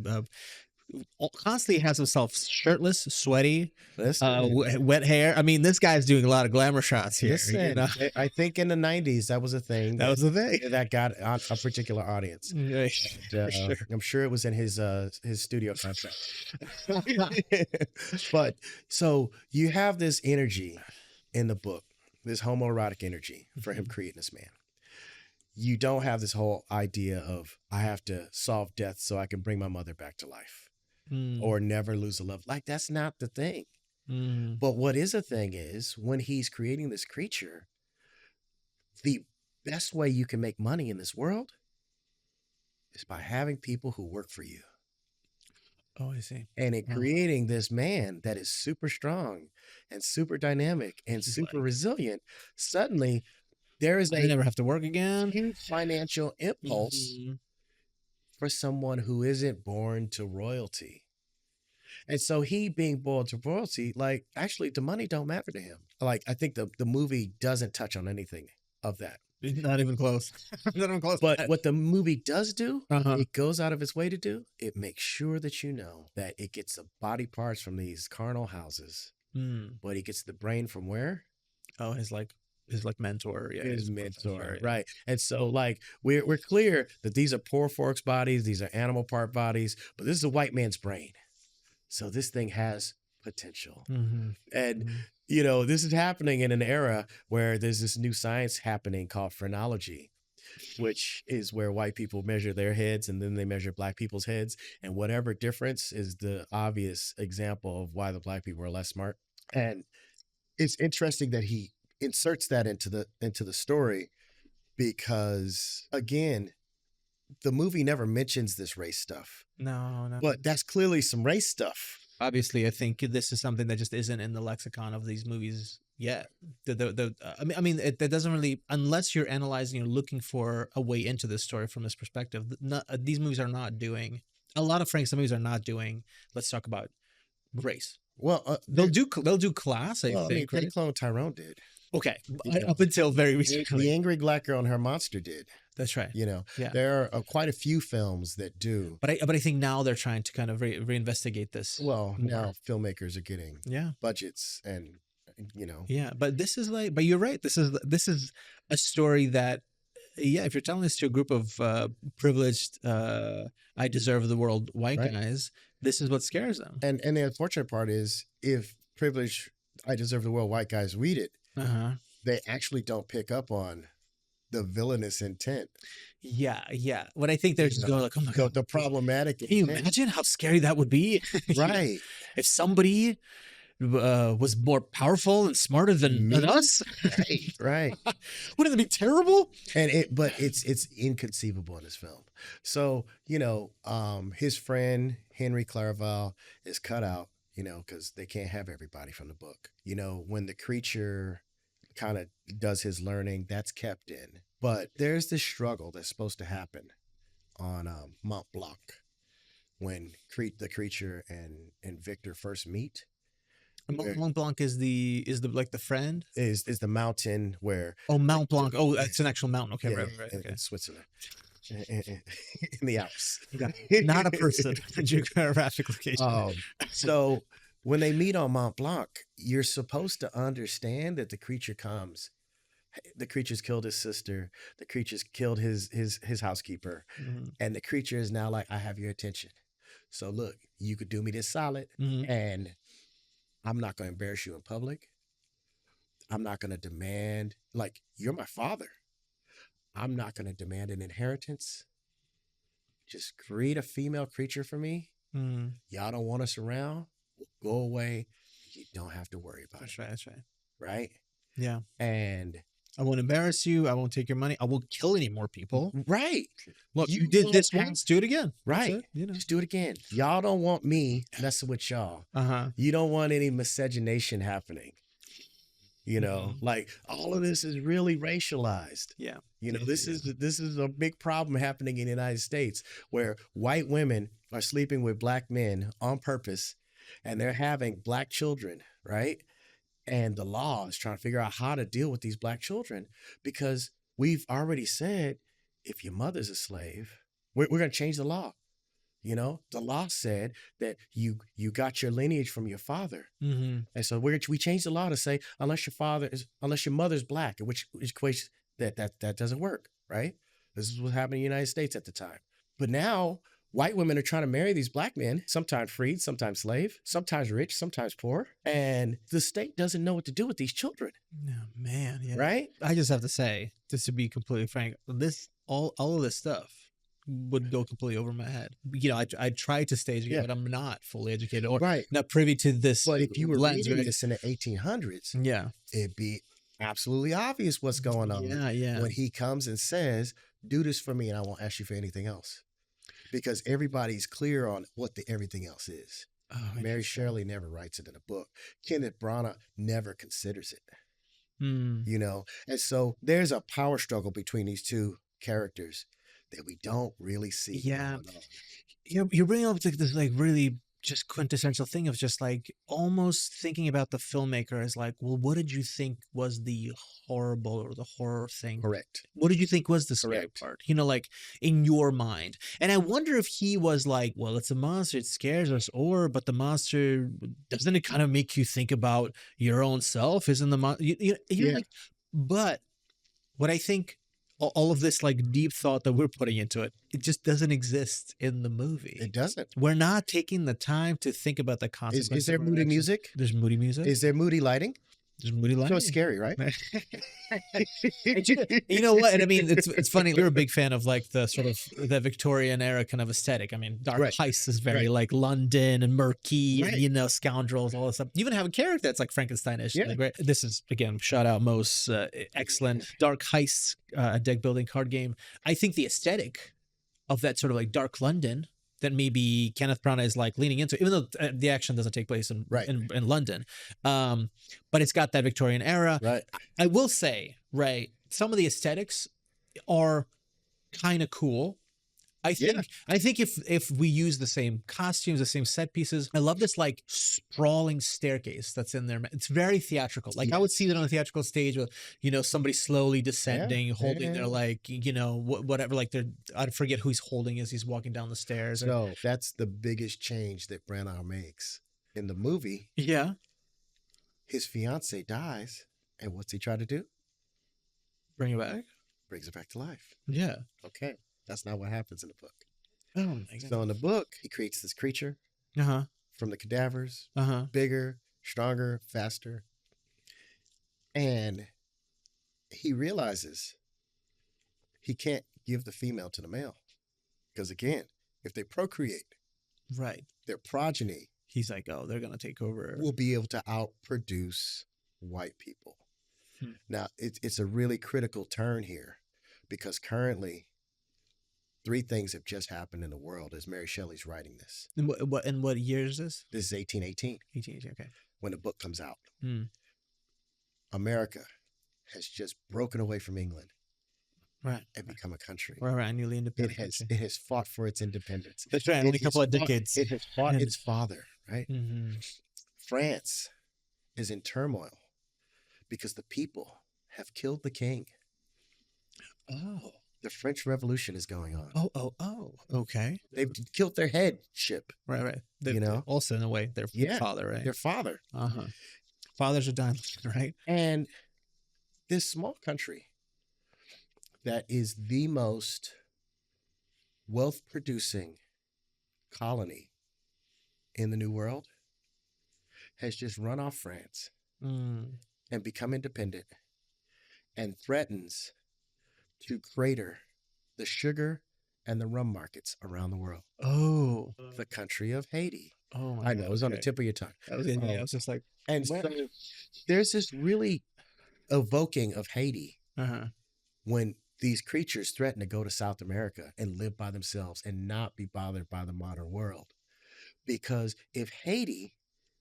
constantly has himself shirtless, sweaty, wet hair. I mean, this guy's doing a lot of glamour shots here. Listen, You know? I think in the 90s, that was a thing. That was the thing. That got a particular audience. Yeah, And, for sure. I'm sure it was in his studio contract. But so you have this energy in the book, this homoerotic energy for him creating this man. You don't have this whole idea of I have to solve death so I can bring my mother back to life or never lose a love. Like, that's not the thing. But what is a thing is when he's creating this creature, the best way you can make money in this world is by having people who work for you. Oh, I see. And in creating this man that is super strong and super dynamic and super resilient, suddenly there is I a never have to work again. huge financial impulse for someone who isn't born to royalty. And so he being born to royalty, like, actually the money don't matter to him. Like, I think the movie doesn't touch on anything of that. Not even close. Not even close. But what the movie does do, Uh-huh. it goes out of its way to do, it makes sure that you know that it gets the body parts from these carnal houses, but he gets the brain from where? Oh, his mentor. Yeah, His professor, mentor, yeah. right? And so, like, we're clear that these are poor folks' bodies, these are animal part bodies, but this is a white man's brain. So this thing has potential. And, you know, this is happening in an era where there's this new science happening called phrenology, which is where white people measure their heads and then they measure black people's heads. And whatever difference is the obvious example of why the black people are less smart. And it's interesting that he inserts that into the story because, again, the movie never mentions this race stuff. No. But that's clearly some race stuff. Obviously, I think this is something that just isn't in the lexicon of these movies yet. I mean, that doesn't really, unless you're analyzing, you're looking for a way into this story from this perspective. These movies are not doing. A lot of Frankenstein movies are not doing. Let's talk about race. Well, They'll do class. I think. They Right? clone Tyrone did. Okay, Yeah. up until very The recently. angry black girl and her monster did. That's right. You know, Yeah. there are quite a few films that do. But I think now they're trying to kind of reinvestigate this. Well, more. now filmmakers are getting Yeah. budgets, and you know, Yeah, but this is like, but you're right. This is a story that, yeah, if you're telling this to a group of privileged, I deserve the world white Right. guys, this is what scares them. and the unfortunate part is if privileged, I deserve the world white guys read it, they actually don't pick up on the villainous intent. Yeah. What I think they're just going like, oh my The, god, the problematic can you intent. imagine how scary that would be? Right. If somebody was more powerful and smarter than us, Right. wouldn't it be terrible? But it's inconceivable in this film. So, you know, his friend Henry Clairval is cut out, you know, because they can't have everybody from the book. You know, when the creature kind of does his learning, that's kept in. But there's this struggle that's supposed to happen on Mont Blanc when the creature and Victor first meet. Mont Blanc is the like the friend. Is the mountain where Oh, Mount Blanc. Oh, it's an actual mountain. Okay, yeah, right. in, Okay. in Switzerland, in the Alps. Not a person. A geographic location. So when they meet on Mont Blanc, you're supposed to understand that the creature comes. The creature's killed his sister. The creature's killed his housekeeper, and the creature is now like, I have your attention. So look, you could do me this solid, and I'm not going to embarrass you in public. I'm not going to demand, like, you're my father. I'm not going to demand an inheritance. Just create a female creature for me. Y'all don't want us around? Go away. you don't have to worry about That's it. right. That's right. Right? Yeah. And I won't embarrass you. I won't take your money. I won't kill any more people. right. Look, You you did won't this have- once, do it again. That's Right. it, you know. Just do it again. Y'all don't want me messing with y'all. Uh-huh. You don't want any miscegenation happening. You know, like all of this is really racialized. Yeah. You know, this is a big problem happening in the United States where white women are sleeping with black men on purpose and they're having black children, right? And the law is trying to figure out how to deal with these black children because we've already said if your mother's a slave, we're going to change the law. You know, the law said that you got your lineage from your father. Mm-hmm. And so we changed the law to say unless your mother's black, which equates that doesn't work, right? This is what happened in the United States at the time. But now white women are trying to marry these black men, sometimes freed, sometimes slave, sometimes rich, sometimes poor, and the state doesn't know what to do with these children. Oh, man, yeah. Right? I just have to say, just to be completely frank, all of this stuff would go completely over my head. You know, I tried to stay educated, Yeah. but I'm not fully educated or Right. not privy to this. But if you were lens, reading right? this in the 1800s, Yeah. it'd be absolutely obvious what's going on. Yeah. When he comes and says, do this for me and I won't ask you for anything else. Because everybody's clear on what the everything else is. Oh, Mary Shelley never writes it in a book. Kenneth Branagh never considers it, you know? And so there's a power struggle between these two characters that we don't really see. Yeah. going on. You're bringing up like this like really just quintessential thing of just like almost thinking about the filmmaker as like, well, what did you think was the horrible or the horror thing? Correct. What did you think was the scary Correct. part? You know, like in your mind. And I wonder if he was like, well, it's a monster, it scares us, but the monster, doesn't it kind of make you think about your own self? Isn't the monster, Yeah. like, but what I think all of this like deep thought that we're putting into it, it just doesn't exist in the movie. It doesn't. We're not taking the time to think about the consequences. Is there of our moody actions. music? There's moody music. Is there moody lighting? There's moody lighting. So it's scary, right? You know what? And I mean, it's funny. You're a big fan of like the sort of the Victorian era kind of aesthetic. I mean, Dark Right. Heist is very Right. like London and murky, Right. and, you know, scoundrels, all this stuff. You even have a character that's like Frankenstein-ish. Yeah. Like, right? This is again shout out Moe's excellent Dark Heist deck building card game. I think the aesthetic of that sort of like dark London that maybe Kenneth Branagh is like leaning into, even though the action doesn't take place in Right. in London, but it's got that Victorian era. Right. I will say, right, some of the aesthetics are kind of cool. I think if we use the same costumes, the same set pieces, I love this like sprawling staircase that's in there. It's very theatrical. Like I would see that on a theatrical stage with, you know, somebody slowly descending, holding their like, you know, whatever, like I forget who he's holding as he's walking down the stairs. So that's the biggest change that Branagh makes. In the movie, Yeah. his fiance dies, and what's he try to do? Bring it back. Brings her back to life. Yeah. Okay. That's not what happens in the book. Oh my God. So in the book, he creates this creature Uh-huh. from the cadavers, Uh-huh. bigger, stronger, faster. And he realizes he can't give the female to the male. Because again, if they procreate, Right. their progeny He's like, oh, they're gonna take over. will be able to outproduce white people. Now, it's a really critical turn here because currently 3 things have just happened in the world as Mary Shelley's writing this. And what year is this? This is 1818 18, okay. when the book comes out. Mm. America has just broken away from England Right. and become a country. Right. Newly It independent. has country. it has fought for its independence. That's right. It Only a couple has of fought- decades. It has fought And- its father, right? Mm-hmm. France is in turmoil because the people have killed the king. Oh. The French Revolution is going on. Oh. Okay. They've killed their headship, Right. You know? Also in a way, their Yeah. father, right? their father. Uh-huh. Fathers are dying, right? And this small country that is the most wealth producing colony in the New World has just run off France Mm. and become independent and threatens to crater the sugar and the rum markets around the world. Oh. The country of Haiti. Oh my I know, it was on the God, tip of your tongue. okay. That was I was just like, And so there's this really evoking of Haiti Uh-huh. when these creatures threaten to go to South America and live by themselves and not be bothered by the modern world. Because if Haiti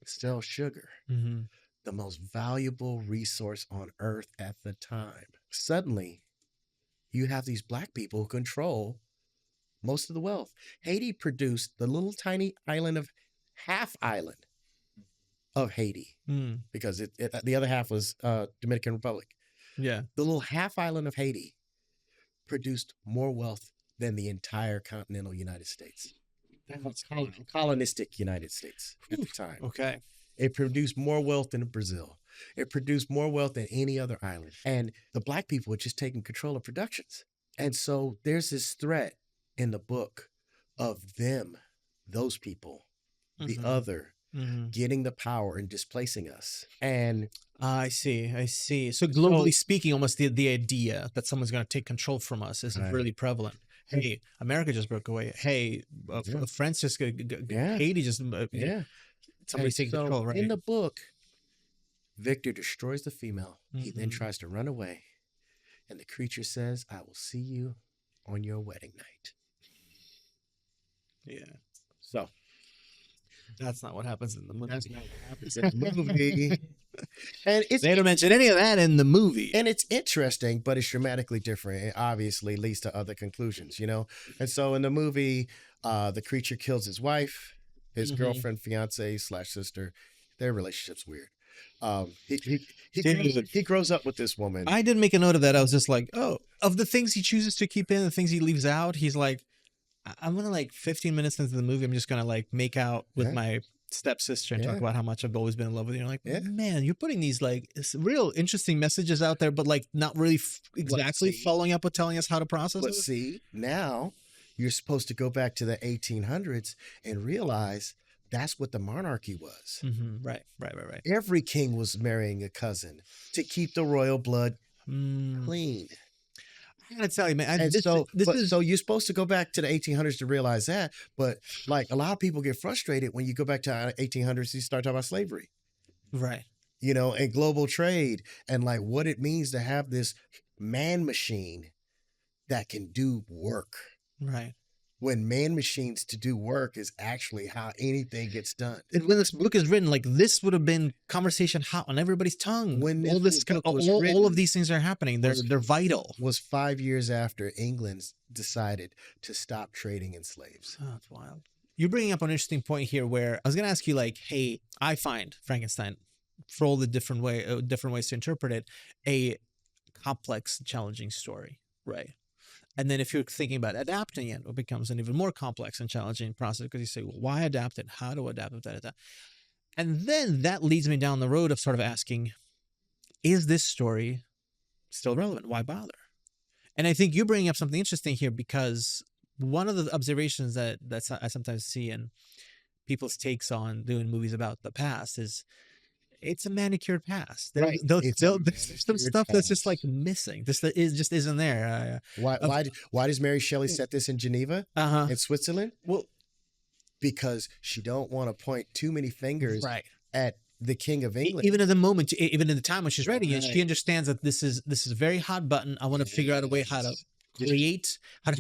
sells sugar, Mm-hmm. the most valuable resource on earth at the time, suddenly you have these black people who control most of the wealth. Haiti produced the little tiny island of half island of Haiti Mm. because the other half was Dominican Republic. Yeah. The little half island of Haiti produced more wealth than the entire continental United States. Colonistic United States at the time. Okay. It produced more wealth than Brazil. It produced more wealth than any other island. And the black people were just taking control of productions. And so there's this threat in the book of them, those people, the Mhm. other, Mm-hmm. getting the power and displacing us. And I see. So globally speaking, almost the idea that someone's going to take control from us is Right. really prevalent. Hey, America just broke away. Hey, Yeah. France just Yeah. Haiti just yeah. somebody's taking so control, right? in the book, Victor destroys the female. He then Mhm. tries to run away. And the creature says, I will see you on your wedding night. Yeah, So that's not what happens in the movie. that's not what happens in the movie. And it's They don't mention any of that in the movie. and it's interesting, but it's dramatically different. It obviously leads to other conclusions, you know? And so in the movie, the creature kills his wife, his Mhm. girlfriend, fiance / sister. Their relationship's weird. Dude. He grows up with this woman. I did make a note of that. I was just like, oh, of the things he chooses to keep in, the things he leaves out, he's like, I'm gonna like 15 minutes into the movie, I'm just gonna like make out with Yeah. my stepsister and talk Yeah. about how much I've always been in love with you. And you're like, Yeah. man, you're putting these like real interesting messages out there, but like not really exactly see. following up with telling us how to process But it. see, now you're supposed to go back to the 1800s and realize that's what the monarchy was. Mm-hmm. Right. Every king was marrying a cousin to keep the royal blood Mm, clean. I gotta tell you, man, And this so is you're supposed to go back to the 1800s to realize that. But like a lot of people get frustrated when you go back to the 1800s, you start talking about slavery, right. you know, and global trade and like what it means to have this man machine that can do work. Right. When man machines to do work is actually how anything gets done. And when this book is written, like this would have been conversation hot on everybody's tongue. When all this this, book was all written, of these things are happening. They're vital. Was 5 years after England decided to stop trading in slaves. Oh, that's wild. You're bringing up an interesting point here where I was going to ask you, like, hey, I find Frankenstein, for all the different ways to interpret it, a complex, challenging story, right? And then if you're thinking about adapting it, it becomes an even more complex and challenging process because you say, well, why adapt it? How to adapt it? And then that leads me down the road of sort of asking, is this story still relevant? Why bother? And I think you're bringing up something interesting here because one of the observations that I sometimes see in people's takes on doing movies about the past is it's a manicured past. Right. There's some stuff that's just like missing. This just isn't there. Why does Mary Shelley set this in Geneva, in Switzerland? Well, because she don't want to point too many fingers right. at the King of England. Even in the moment, even in the time when she's writing it, Right. she understands that this is a very hot button. I want to figure out a way how to create, how to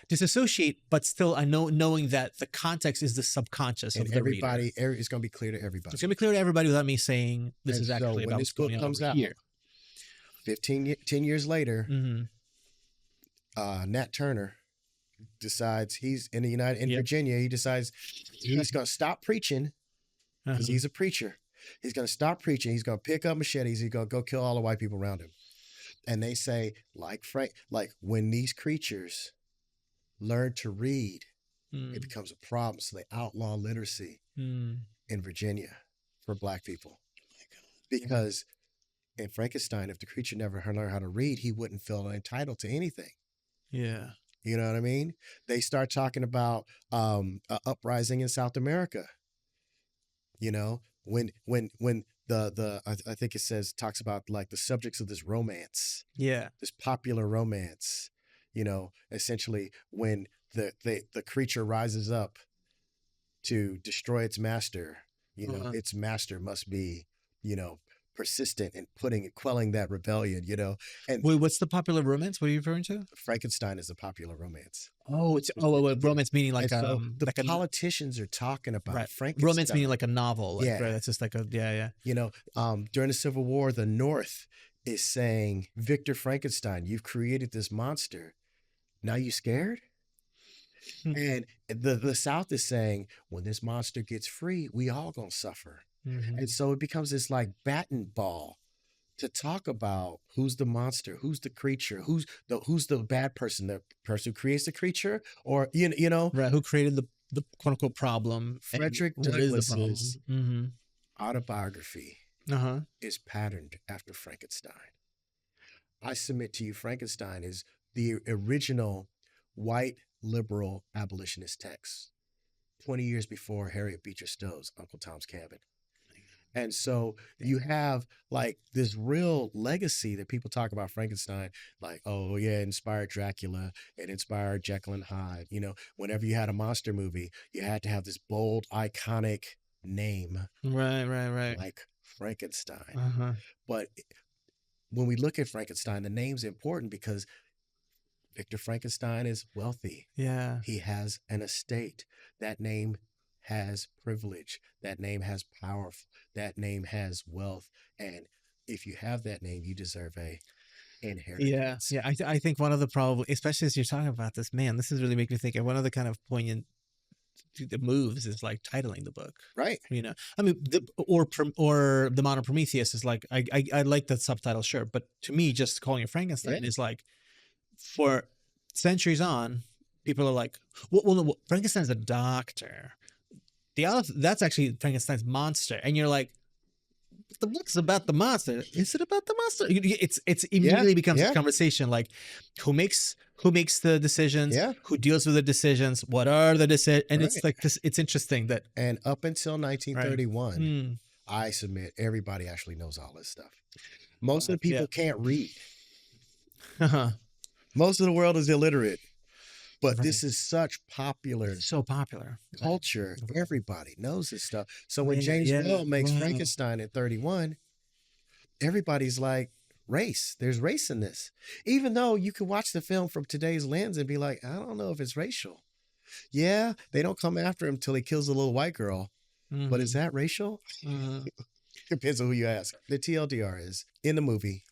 disassociate, but still, knowing that the context is the subconscious and of the reader. it's going to be clear to everybody. It's gonna be clear to everybody without me saying this is actually when about this what's book going on comes over out, here. 10 years later, Mm-hmm. Nat Turner decides he's in Yep. Virginia. He decides he's going to stop preaching because Uh-huh. he's a preacher. He's going to stop preaching. He's going to pick up machetes. He's going to go kill all the white people around him. And they say, like when these creatures learn to read, it becomes a problem. So they outlaw literacy Mm. in Virginia for black people. Because in Frankenstein, if the creature never learned how to read, he wouldn't feel entitled to anything. Yeah. You know what I mean? They start talking about a uprising in South America. You know, when I think it talks about like the subjects of this romance, Yeah. this popular romance, you know, essentially when the creature rises up to destroy its master, You know, its master must be, you know, persistent in quelling that rebellion, you know. And Wait, what's the popular romance? What are you referring to? Frankenstein is a popular romance. Oh, it's romance meaning like And so the like a politicians are talking about right. Frankenstein. Romance meaning like a novel. Like, Yeah. right, that's just like a yeah. You know, during the Civil War, the North is saying, Victor Frankenstein, you've created this monster. Now you scared? And the South is saying, when this monster gets free, we all gonna suffer. Mhm. And so it becomes this like batting ball to talk about who's the monster, who's the creature, who's the bad person, the person who creates the creature, or you know, Right, who created the quote unquote problem? and Frederick what is the problem? Douglass's autobiography Uh-huh. is patterned after Frankenstein. I submit to you, Frankenstein is the original white liberal abolitionist text, 20 years before Harriet Beecher Stowe's Uncle Tom's Cabin. And so you have like this real legacy that people talk about Frankenstein, like, oh yeah, it inspired Dracula, it inspired Jekyll and Hyde. You know, whenever you had a monster movie, you had to have this bold, iconic name Right. like Frankenstein. Uh-huh. But when we look at Frankenstein, the name's important because Victor Frankenstein is wealthy. Yeah. He has an estate. That name has privilege. That name has power. That name has wealth. And if you have that name, you deserve a inheritance. Yeah. I think one of the probably, especially as you're talking about this, man, this is really making me think. And one of the kind of poignant the moves is like titling the book. Right. You know, I mean, or the Modern Prometheus is like I like the subtitle, sure, but to me, just calling it Frankenstein is like, for centuries on, people are like, well, no, Frankenstein's a doctor. That's actually Frankenstein's monster, and you're like, the book's about the monster. Is it about the monster? It's immediately becomes a conversation like, who makes the decisions? Yeah. Who deals with the decisions? What are the decisions? And it's like this. It's interesting that. And up until 1931, I submit everybody actually knows all this stuff. Most of the people can't read. Most of the world is illiterate. But this is such popular, so popular culture. Everybody knows this stuff. So when James Bell makes Frankenstein in 31, everybody's like, race. There's race in this. Even though you could watch the film from today's lens and be like, I don't know if it's racial. Yeah, they don't come after him till he kills a little white girl. But is that racial? Depends on who you ask. The TLDR is, in the movie,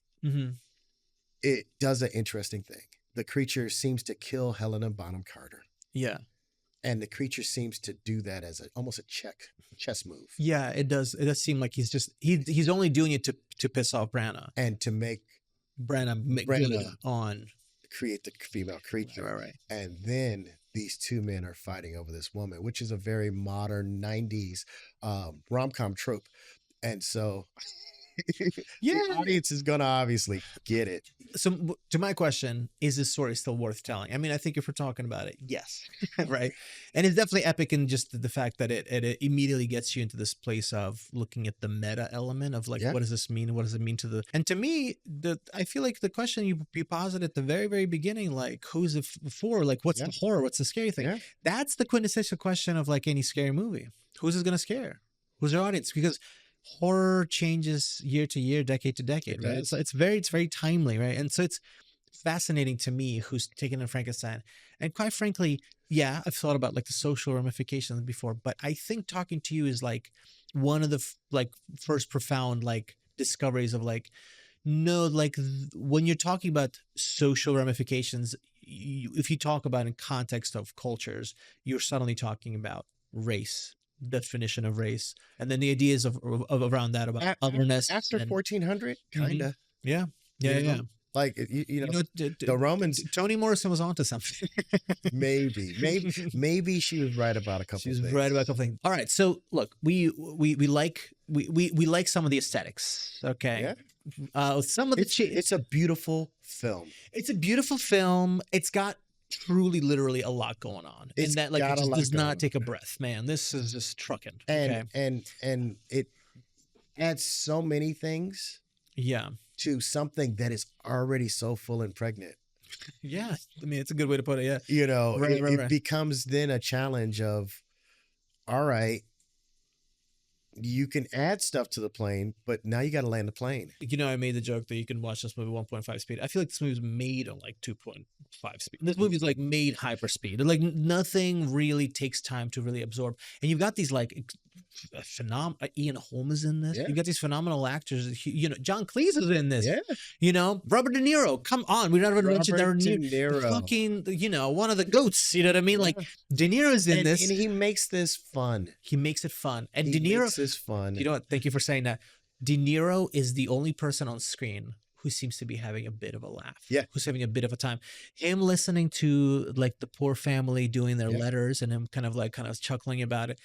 it does an interesting thing. The creature seems to kill Helena Bonham Carter. Yeah. And the creature seems to do that as almost a chess move. Yeah, it does. It does seem like he's only doing it to piss off Branagh. And to make Branagh on create the female creature. Right. And then these two men are fighting over this woman, which is a very modern 90s rom-com trope. And so the audience is going to obviously get it. So to my question, is this story still worth telling? I mean, I think if we're talking about it, yes. Right. And it's definitely epic in just the fact that it immediately gets you into this place of looking at the meta element of like, what does this mean? What does it mean and to me, I feel like the question you posited at the very, very beginning, like, who's it for? Like, what's the horror? What's the scary thing? Yeah. That's the quintessential question of like any scary movie. Who's it going to scare? Who's your audience? Because horror changes year to year, decade to decade, right? So it's very timely, right? And so it's fascinating to me who's taken in Frankenstein. And quite frankly, yeah, I've thought about like the social ramifications before, but I think talking to you is like one of the first profound like discoveries of like, no, like when you're talking about social ramifications, if you talk about in context of cultures, you're suddenly talking about race, definition of race, and then the ideas of around that about otherness after 1400 kind of yeah like you know the Romans. Toni Morrison was onto something. maybe she was right about a couple she was things. Right about a couple things. All right, so look, we like some of the aesthetics, okay? Some of it's a beautiful film. It's a beautiful film. It's got truly literally a lot going on, and that like it just does not take a breath, man. This is just trucking. And it adds so many things to something that is already so full and pregnant. I mean, it's a good way to put it. You know, it becomes then a challenge of, all right, you can add stuff to the plane, but now you got to land the plane. You know, I made the joke that you can watch this movie 1.5 speed. I feel like this movie's made on like 2.5 speed. This movie's like made hyper speed. Like nothing really takes time to really absorb. And you've got these like phenomenal. Ian Holm is in this. Yeah. You've got these phenomenal actors. You know, John Cleese is in this. Yeah. You know, Robert De Niro. Come on, we never mentioned Robert De the Niro. fucking, you know, one of the goats. You know what I mean? Like De Niro's in this. And he makes this fun. He makes it fun. And He De Niro makes this fun. You know what? Thank you for saying that. De Niro is the only person on screen who seems to be having a bit of a laugh. Yeah. Who's having a bit of a time. Him listening to like the poor family doing their Yeah. letters and him kind of chuckling about it.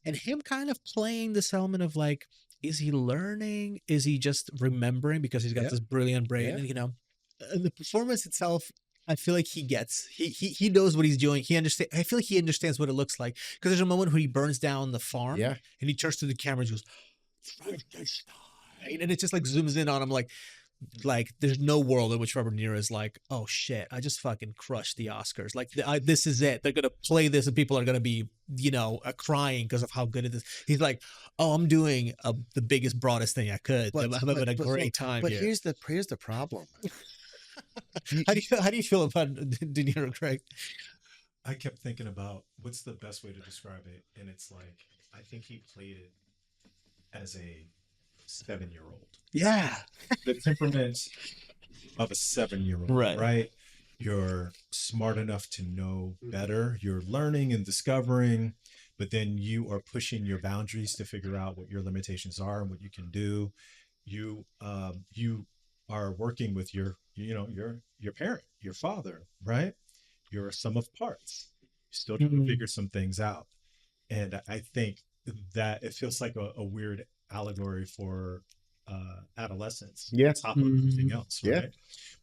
And him kind of playing this element of like, is he learning? Is he just remembering because he's got Yeah. this brilliant brain? Yeah. And, you know, the performance itself, I feel like he gets. He knows what he's doing. He understand. I feel like he understands what it looks like. Because there's a moment where he burns down the farm. Yeah. And he turns to the camera and goes, Frankenstein. And it just like zooms in on him like there's no world in which Robert De Niro is like, oh shit, I just fucking crushed the Oscars. Like this is it. They're gonna play this and people are gonna be, you know, crying because of how good it is. He's like, oh, I'm doing the biggest, broadest thing I could. I'm having a great time But here. here's the problem. How do you feel about De Niro, Craig? I kept thinking about what's the best way to describe it, and it's like I think he played it as a 7-year-old. Yeah. The temperament of a 7-year-old, right? You're smart enough to know better. You're learning and discovering, but then you are pushing your boundaries to figure out what your limitations are and what you can do. You are working with your parent, your father, right? You're a sum of parts. You're still trying to figure some things out. And I think that it feels like a weird allegory for adolescence. Yeah. On top of everything else, right? Yeah.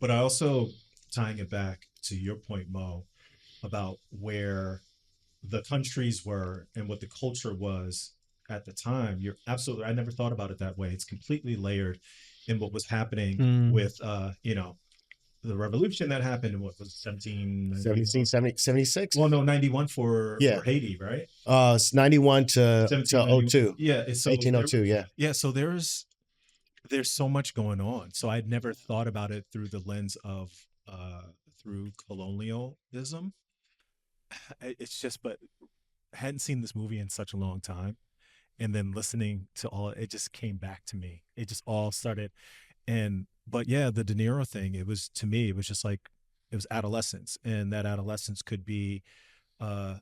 But I also, tying it back to your point, Mo, about where the countries were and what the culture was at the time, you're absolutely, I never thought about it that way. It's completely layered in what was happening with, the revolution that happened in what was 76. Well, no, 91 for Haiti, right? It's 91 to 02. Yeah, so 1802. Yeah. Yeah, so there's so much going on. So I'd never thought about it through the lens of through colonialism. It's just, but I hadn't seen this movie in such a long time, and then listening to all, it just came back to me. It just all started, but yeah, the De Niro thing, it was, to me, it was just like, it was adolescence, and that adolescence could be a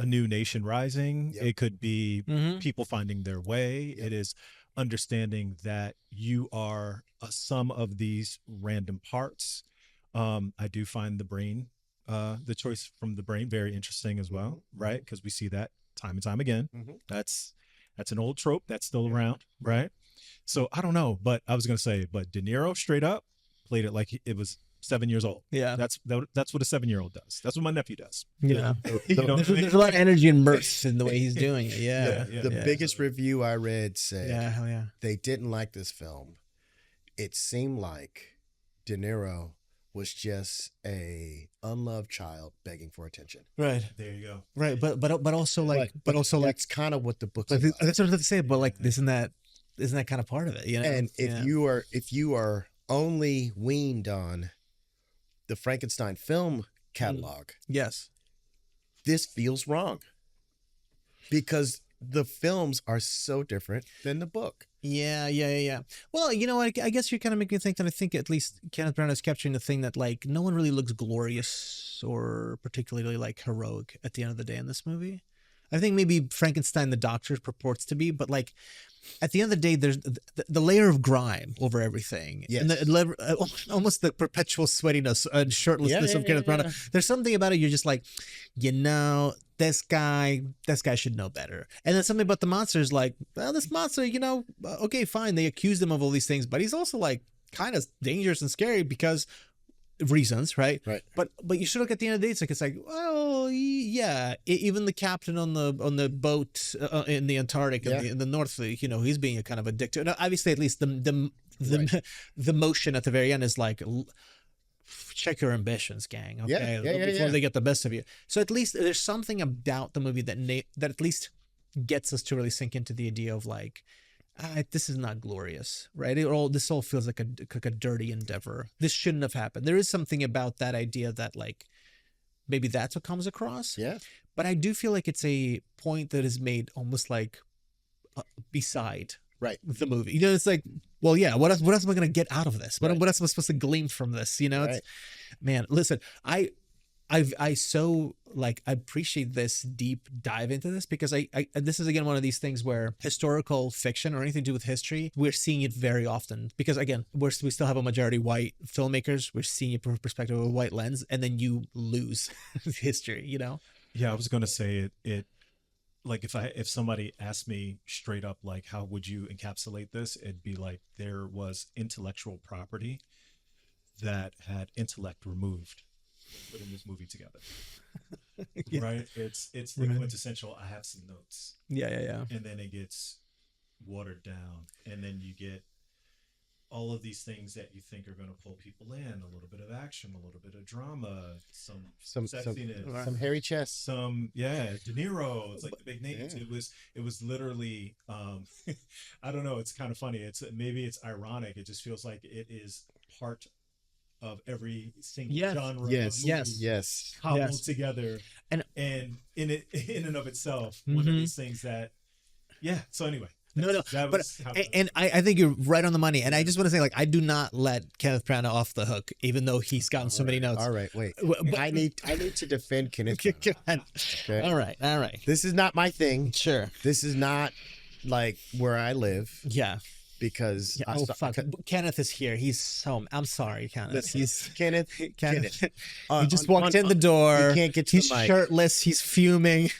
new nation rising. Yep. It could be people finding their way. It is understanding that you are a sum of these random parts. I do find the brain, the choice from the brain, very interesting as well, right? Because we see that time and time again. That's an old trope that's still around, right? So I don't know, but I was gonna say, but De Niro straight up played it like it was 7 years old. Yeah. That's what a 7-year-old does. That's what my nephew does. Yeah. You know what I mean? There's a lot of energy and mirth in the way he's doing it. Yeah. Yeah. The biggest review I read said Hell yeah. they didn't like this film. It seemed like De Niro was just a unloved child begging for attention. Right. There you go. Right. But also like that's kind of what the book's like about. that's what I was about to say. But like, isn't that kind of part of it? You know. And if you are only weaned on the Frankenstein film catalog, yes, this feels wrong because the films are so different than the book. Yeah. Well, you know what? I guess you're kind of making me think that I think at least Kenneth Branagh is capturing the thing that like no one really looks glorious or particularly like heroic at the end of the day in this movie. I think maybe Frankenstein the Doctor purports to be, but like at the end of the day, there's the layer of grime over everything. Yes. And almost the perpetual sweatiness and shirtlessness of Kenneth Branagh. There's something about it. You're just like, you know, this guy should know better. And then something about the monster is like, well, this monster, you know, okay, fine. They accused him of all these things, but he's also like kind of dangerous and scary because reasons, right? But you should look at the end of the day. It's like, well, yeah. Even the captain on the boat in the Antarctic in the North, you know, he's being a kind of a dictator. Now, obviously, at least the motion at the very end is like, check your ambitions, gang. Okay, before they get the best of you. So at least there's something about the movie that at least gets us to really sink into the idea of like, this is not glorious, right? This all feels like a dirty endeavor. This shouldn't have happened. There is something about that idea that like maybe that's what comes across. Yeah. But I do feel like it's a point that is made almost like beside the movie. You know, it's like, well, yeah, what else am I going to get out of this? What else am I supposed to glean from this? You know, it's, man, listen, I so like I appreciate this deep dive into this because I this is again one of these things where historical fiction or anything to do with history, we're seeing it very often because again we still have a majority white filmmakers. We're seeing it from a perspective of a white lens, and then you lose history. You know? Yeah, I was gonna say it. Like if somebody asked me straight up, like, how would you encapsulate this? It'd be like there was intellectual property that had intellect removed, putting this movie together. Right? It's the quintessential. I have some notes. Yeah. And then it gets watered down, and then you get all of these things that you think are going to pull people in: a little bit of action, a little bit of drama, some sexiness, some hairy chest, some De Niro. It's like the big names. Yeah. It was literally. I don't know. It's kind of funny. Maybe it's ironic. It just feels like it is part of every single genre of movie cobbled together, and in and of itself, one of these things that so anyway, I think you're right on the money, and I just want to say, like, I do not let Kenneth Branagh off the hook, even though he's gotten so many notes. All right, wait, I need to defend Kenneth Branagh. Okay? all right, this is not my thing. Sure, this is not like where I live. Yeah. Because Kenneth is here. I'm sorry, Kenneth. Kenneth. He just walked in the door. He can't get to the mic. He's shirtless. He's fuming.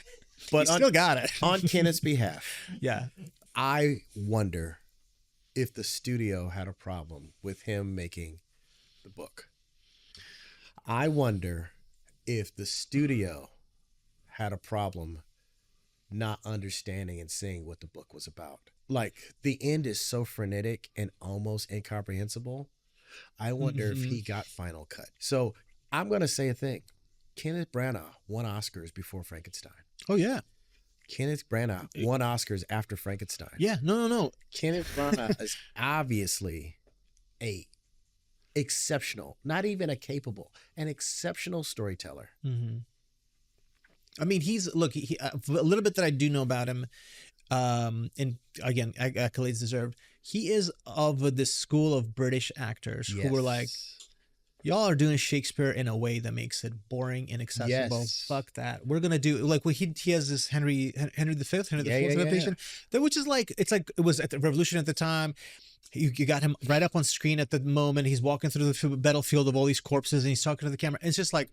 But he still got it. On Kenneth's behalf. Yeah. I wonder if the studio had a problem with him making the book. I wonder if the studio had a problem not understanding and seeing what the book was about. Like, the end is so frenetic and almost incomprehensible. I wonder if he got final cut. So I'm going to say a thing. Kenneth Branagh won Oscars before Frankenstein. Oh, yeah. Kenneth Branagh won Oscars after Frankenstein. Yeah, no. Kenneth Branagh is obviously exceptional, not even an exceptional storyteller. Mm-hmm. I mean, he a little bit that I do know about him, and again, accolades deserved. He is of this school of British actors who were like, y'all are doing Shakespeare in a way that makes it boring, inaccessible. Yes. Fuck that. We're gonna do like he has this Henry V adaptation, which is like it was at the Revolution at the time. You got him right up on screen at the moment. He's walking through the battlefield of all these corpses, and he's talking to the camera. And it's just like.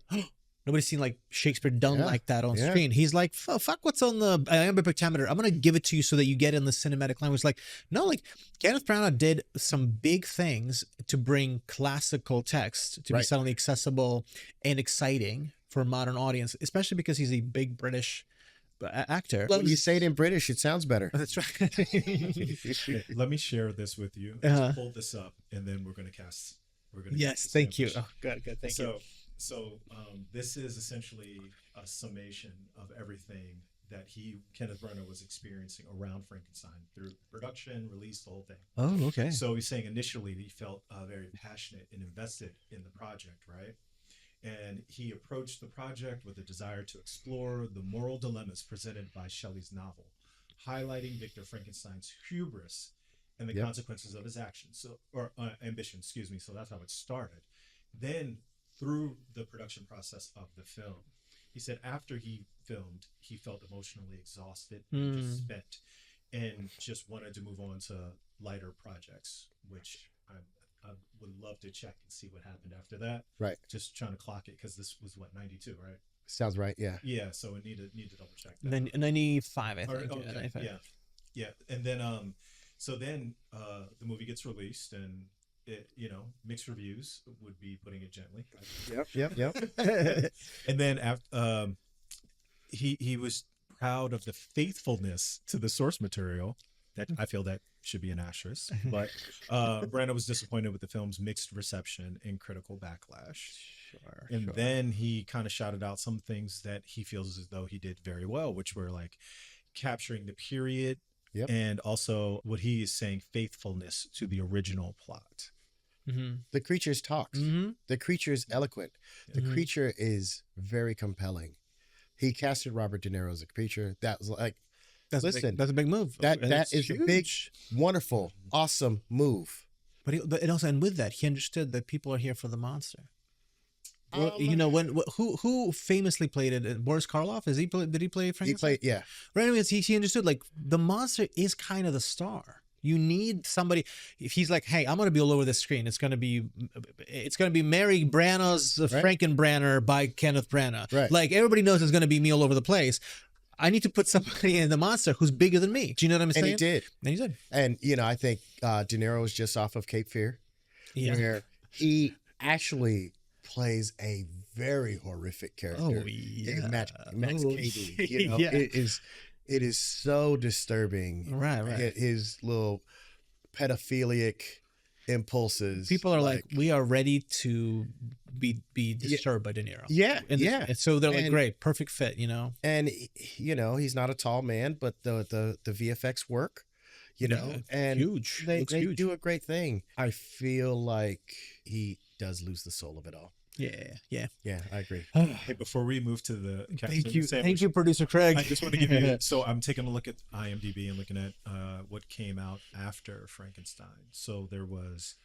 Nobody's seen like Shakespeare done like that on screen. He's like, fuck what's on the iambic pentameter. I'm going to give it to you so that you get in the cinematic language. Like, no, like Kenneth Branagh did some big things to bring classical text to be suddenly accessible and exciting for a modern audience, especially because he's a big British actor. When you say it in British, it sounds better. That's right. Let me share this with you. Let's pull this up, and then we're going to cast. Yes, thank you. Oh, good, thank you. So this is essentially a summation of everything that Kenneth Branagh was experiencing around Frankenstein through production, release, the whole thing. Oh, okay. So he's saying initially he felt very passionate and invested in the project, right? And he approached the project with a desire to explore the moral dilemmas presented by Shelley's novel, highlighting Victor Frankenstein's hubris and the consequences of his actions, or ambition, excuse me. So that's how it started. Then through the production process of the film, he said after he filmed, he felt emotionally exhausted and just spent, and just wanted to move on to lighter projects, which I would love to check and see what happened after that. Right. Just trying to clock it because this was 92, right? Sounds right. Yeah. Yeah. So we need to double check that. Then 95, I think. Okay. 95. Yeah. And then the movie gets released, and it, mixed reviews would be putting it gently. Yep. And then after, he was proud of the faithfulness to the source material. That I feel that should be an asterisk. But Branagh was disappointed with the film's mixed reception and critical backlash. Then he kind of shouted out some things that he feels as though he did very well, which were like, capturing the period Yep. and also what he is saying, faithfulness to the original plot. The creatures talk. The creature is eloquent. The Mm-hmm. creature is very compelling. He casted Robert De Niro as a creature. That was like, listen, that's a big move. that It's is a big, huge. wonderful, awesome move. But and also, and with that, he understood that people are here for the monster. Well, Um, you know, who famously played it? Boris Karloff? Did he play He Frankenstein? played, yeah. Right. Anyways, he understood like the monster is kind of the star. You need somebody. If he's like, hey, I'm gonna be all over the screen. It's gonna be Mary Branagh's Right. Frankenbranner by Kenneth Branagh. Right. Like everybody knows it's gonna be me all over the place. I need to put somebody in the monster who's bigger than me. Do you know what I'm And saying? he did. And he did. And, you know, I think De Niro was just off of Cape Fear, Yeah. where he actually plays a very horrific character. Oh, yeah. Max Oh, Cady. You know, yeah. it is so disturbing. Right. His little pedophilic impulses. People are like, we are ready to be disturbed by De Niro. yeah, And yeah. and so they're like, And- great, perfect fit, you know? And you know, he's not a tall man, but the VFX work, you know, Yeah, and huge. they Looks huge. do a great thing. I feel like he does lose the soul of it all. Yeah, yeah. Yeah, I agree. Hey, before we move to the Thank you, producer Craig. I just want to give you. So I'm taking a look at IMDb and looking at what came out after Frankenstein. So there was,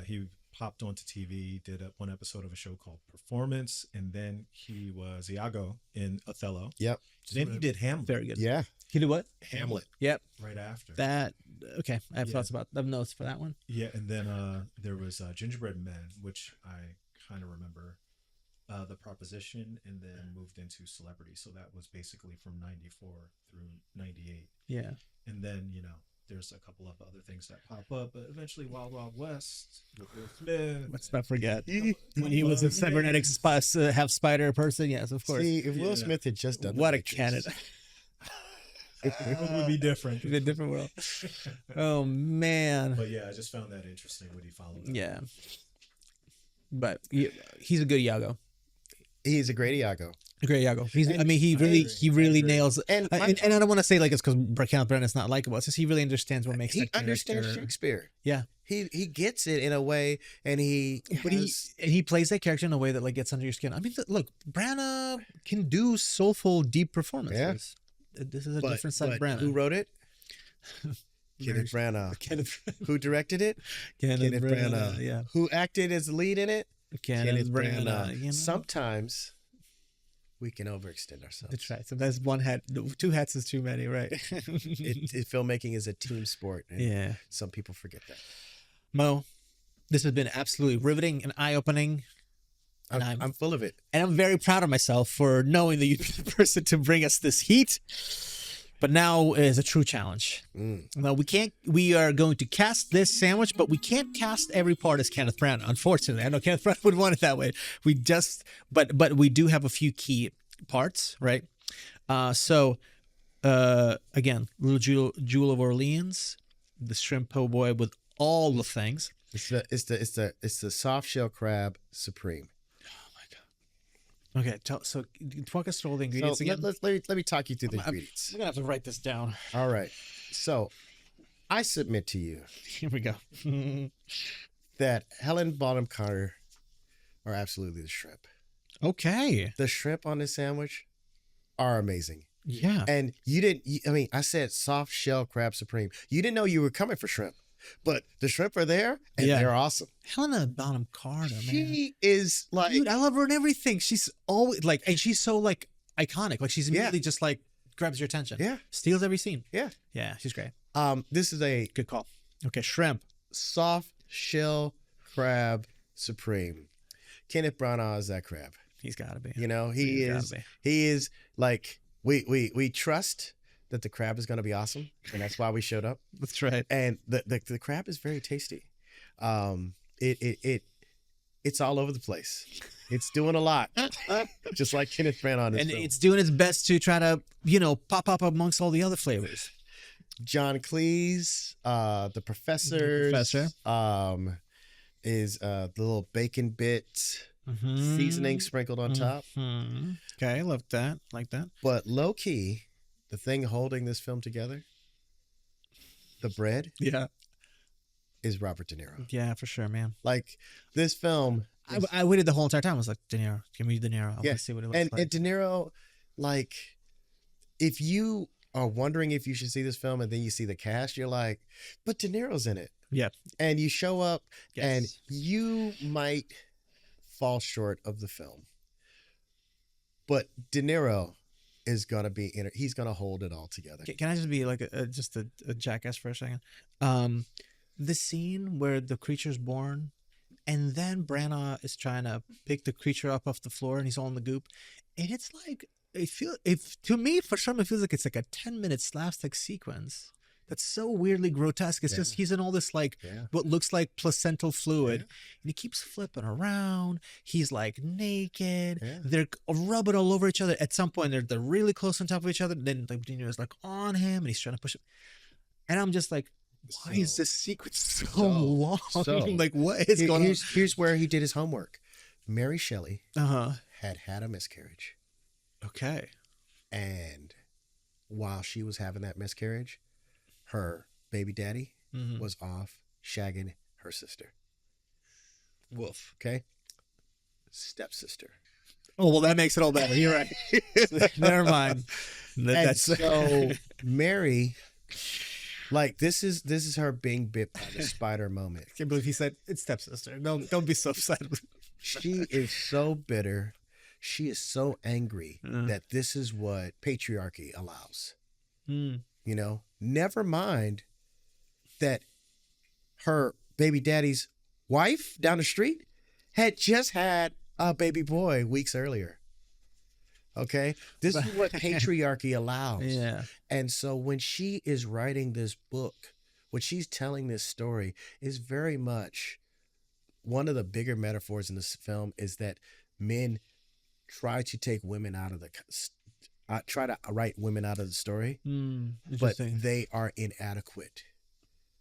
he popped onto TV, did one episode of a show called Performance, and then he was Iago in Othello. Yep. Then he did Hamlet. Very good. Yeah. He did what? Hamlet. Yep. right after. That okay. I have Yeah. thoughts about. I have notes for that one. Yeah, and then there was Gingerbread Man, which I kind of remember the proposition, and then moved into Celebrity. So that was basically from 94 through 98. Yeah. And then, you know, there's a couple of other things that pop up, but eventually Wild Wild West with Will Smith. Let's not forget when he was a cybernetic half spider person. Yes, of course. See, if Will Yeah. Smith had just done What a Matrix, Canada. It would be different. In a different world. Oh man. But yeah, I just found that interesting what he followed up. Yeah. But he's a good Iago. he's a great Iago. A great Iago. He's. And I mean, he I really agree. nails. And And I don't want to say like it's because Kenneth Branagh's not likable. It's just he really understands what makes he that understands character. Shakespeare. Yeah. He gets it in a way, and he But has- he plays that character in a way that like gets under your skin. I mean, look, Branagh can do soulful, deep performances. This is a different side of but Branagh. who wrote it? Kenneth Branagh. Kenneth, Who directed it? Kenneth Branagh. Yeah, Who acted as the lead in it? Kenneth Branagh. You know? Sometimes we can overextend ourselves. That's right. Sometimes one hat, two hats is too many, right? Filmmaking is a team sport, and Yeah. some people forget that. Mo, this has been absolutely riveting and eye-opening. And I'm full of it. And I'm very proud of myself for knowing that you'd be the person to bring us this heat. But now is a true challenge. Now we are going to cast this sandwich, but we can't cast every part as Kenneth Branagh. Unfortunately, I know Kenneth Branagh would want it that way. But we do have a few key parts, right? Again, Little Jewel of Orleans, the shrimp po' boy with all the things. It's the soft shell crab supreme. Okay, so walk us through all the ingredients So again. let me talk you through the ingredients. We're gonna have to write this down. All right. So I submit to you Here we go. that Helen Bonham Carter are absolutely the shrimp. Okay. The shrimp on this sandwich are amazing. Yeah. And I said soft shell crab supreme. You didn't know you were coming for shrimp, but the shrimp are there and Yeah. they're awesome. Helena Bonham Carter, man. She is like, Dude, I love her in everything. She's always like, and she's so like iconic. Like she's immediately just like grabs your attention. Yeah. Steals every scene. yeah. Yeah, she's great. This is a Good call. Okay, shrimp. soft shell crab supreme. Kenneth Branagh is that crab. He's got to be. You know, he He's gotta is. be. He He is like we trust that the crab is going to be awesome, and that's why we showed up. That's right. And the crab is very tasty. It's all over the place. It's doing a lot, just like Kenneth Branagh in this And film. it's doing its best to try to, pop up amongst all the other flavors. John Cleese, the professor, is the little bacon bit seasoning sprinkled on top. Mhm. Okay, love that. Like that. But low key, the thing holding this film together, the bread, Yeah. is Robert De Niro. Yeah, for sure, man. Like this film, I waited the whole entire time. I was like, De Niro, give me De Niro. I want to see what it looks like. And De Niro, like, if you are wondering if you should see this film and then you see the cast, you're like, but De Niro's in it. Yeah. And you show up and Yes. you might fall short of the film. But De Niro is going to be in it. He's going to hold it all together. Can I just be like just a jackass for a second? The scene where the creature's born and then Branagh is trying to pick the creature up off the floor and he's all in the goop. And it's like, to me, for some, it feels like it's like a 10-minute slapstick sequence. That's so weirdly grotesque. It's just he's in all this like what looks like placental fluid, and he keeps flipping around. He's like naked. They're rubbing all over each other. At some point, they're really close on top of each other. Then like De Niro's like on him, and he's trying to push him. And I'm just like, why is this sequence so long? Like, what is going on? Here's where he did his homework. Mary Shelley Uh-huh. had a miscarriage, Okay. and while she was having that miscarriage, her baby daddy was off shagging her sister. Woof. Okay? Stepsister. Oh, well, that makes it all better. You're right. Never mind. And so Mary, like, this is her being bit by the spider moment. I can't believe he said it's stepsister. No, don't be so upset. She is so bitter. She is so angry that this is what patriarchy allows. You know, never mind that her baby daddy's wife down the street had just had a baby boy weeks earlier. Okay? This is what patriarchy allows. Yeah. And so when she is writing this book, when she's telling this story, is very much one of the bigger metaphors in this film is that men try to take women out of the try to write women out of the story, but they are inadequate.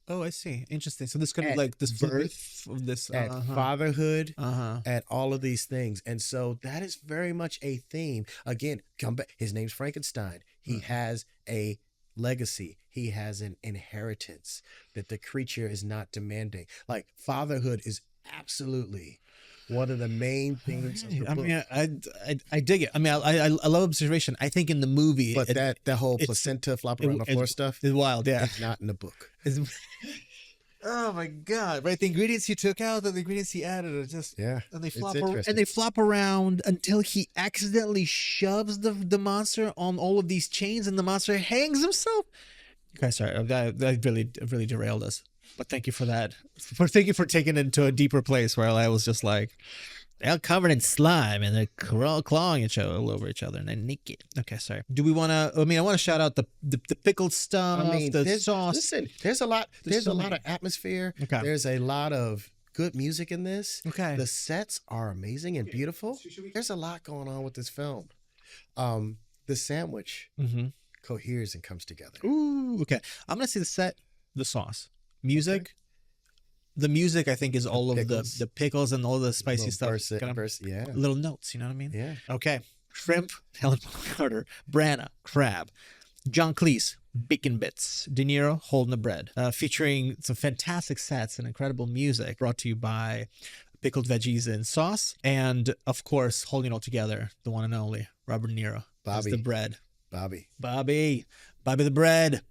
Oh, I see. Interesting. So this could be like this birth of this at fatherhood, at all of these things. And so that is very much a theme. Again, come back. His name's Frankenstein. He has a legacy. He has an inheritance that the creature is not demanding. Like fatherhood is absolutely one of the main themes of the book. I mean, I dig it. I mean, I love observation. I think in the movie, but that whole placenta flopping around the floor stuff is wild. Yeah, it's not in the book. Oh my god! Right, the ingredients he took out, and the ingredients he added are just and they flop around until he accidentally shoves the monster on all of these chains, and the monster hangs himself. Okay, sorry, that really derailed us. But thank you for that. Thank you for taking it to a deeper place where I was just like, they're covered in slime and they're clawing each other all over each other and they're naked. Okay, sorry. Do we want to? I mean, I want to shout out the pickled stuff. I mean, the sauce. Listen, there's a lot. There's a lot of atmosphere. Okay. There's a lot of good music in this. Okay. The sets are amazing and beautiful. There's a lot going on with this film. The sandwich coheres and comes together. Ooh, okay. I'm gonna see the set, the sauce. Music, the music I think is all of the pickles and all the spicy stuff. Little notes, you know what I mean? Yeah. Okay. Shrimp, Helen Carter, Branagh, crab, John Cleese, bacon bits, De Niro holding the bread, featuring some fantastic sets and incredible music brought to you by pickled veggies and sauce, and of course holding it all together, the one and only Robert De Niro. Bobby, the bread. Bobby the bread.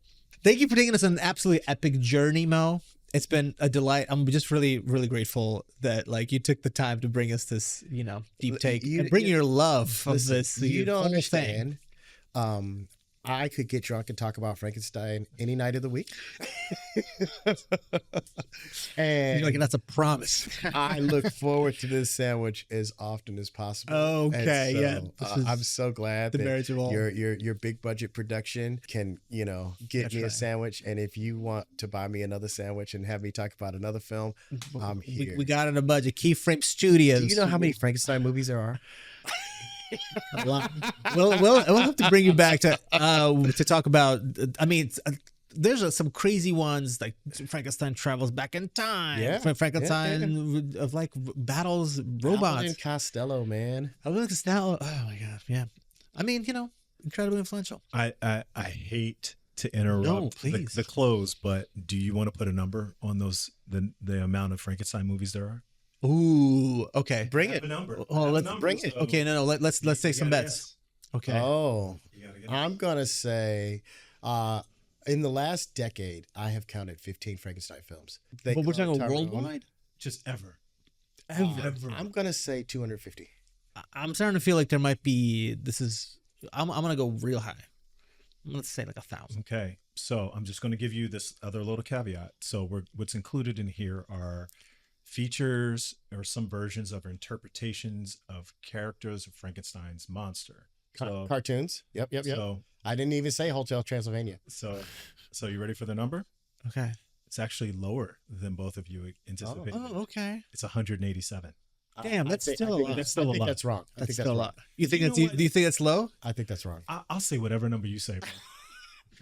Thank you for taking us on an absolutely epic journey, Mo. It's been a delight. I'm just really, really grateful that like you took the time to bring us this, deep take and bring your love of this. You don't understand. I could get drunk and talk about Frankenstein any night of the week. And you're like, that's a promise. I look forward to this sandwich as often as possible. Okay, I'm so glad that your big budget production can, get me a sandwich. And if you want to buy me another sandwich and have me talk about another film, I'm here. We got it in a budget. Keyframe Studios. Do you know how many Frankenstein movies there are? A lot. We'll have to bring you back to talk about. I mean, there's some crazy ones like Frankenstein travels back in time. Yeah, Frankenstein of like battles robots. Alan Costello, man. Alan Costello. Oh my god, yeah. I mean, incredibly influential. I hate to interrupt No, please. the close, but do you want to put a number on the amount of Frankenstein movies there are? Ooh, okay. Bring I have it. a number. Oh, I have a let's number, bring it. so Okay, no, let's take you some gotta bets. guess. Okay. Oh, You gotta guess. I'm gonna say, in the last decade, I have counted 15 Frankenstein films. They But we're come talking to our own. worldwide. Just ever. Ever. I'm gonna say 250. I'm starting to feel like there might be. I'm gonna go real high. I'm gonna say like 1,000. Okay, so I'm just going to give you this other little caveat. So what's included in here are features or some versions of interpretations of characters of Frankenstein's monster. So, Cartoons. Yep. so, I didn't even say Hotel Transylvania. so you ready for the number? Okay. It's actually lower than both of you anticipated. Oh, okay. It's 187. Damn, that's still a lot. That's still a lot. That's wrong. That's still a lot. You think You that's know you, what? do you think that's low? I think that's wrong. I'll say whatever number you say, bro.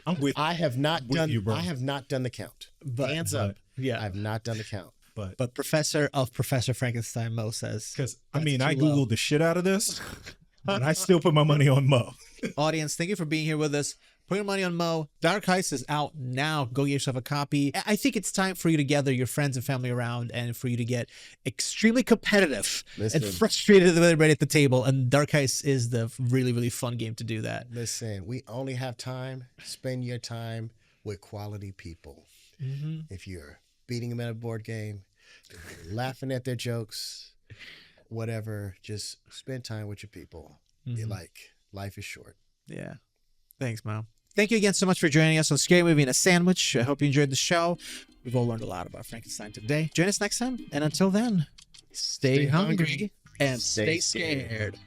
I'm with I have not with done. you, bro. I have not done the count. But Hands up. yeah. I have not done the count. But Professor Frankenstein Moe says, because I That's mean, I too low. googled the shit out of this, but I still put my money on Moe. audience, thank you for being here with us. Put your money on Moe. Dark Heist is out now. Go get yourself a copy. I think it's time for you to gather your friends and family around and for you to get extremely competitive Listen. and frustrated with everybody at the table. And Dark Heist is the really, really fun game to do that. Listen, we only have time. Spend your time with quality people. If you're beating them at a board game, if you're laughing at their jokes, whatever, just spend time with your people. Like, life is short. Yeah. Thanks, Mo. Thank you again so much for joining us on Scary Movie and a Sandwich. I hope you enjoyed the show. We've all learned a lot about Frankenstein today. Join us next time. And until then, stay hungry and stay scared.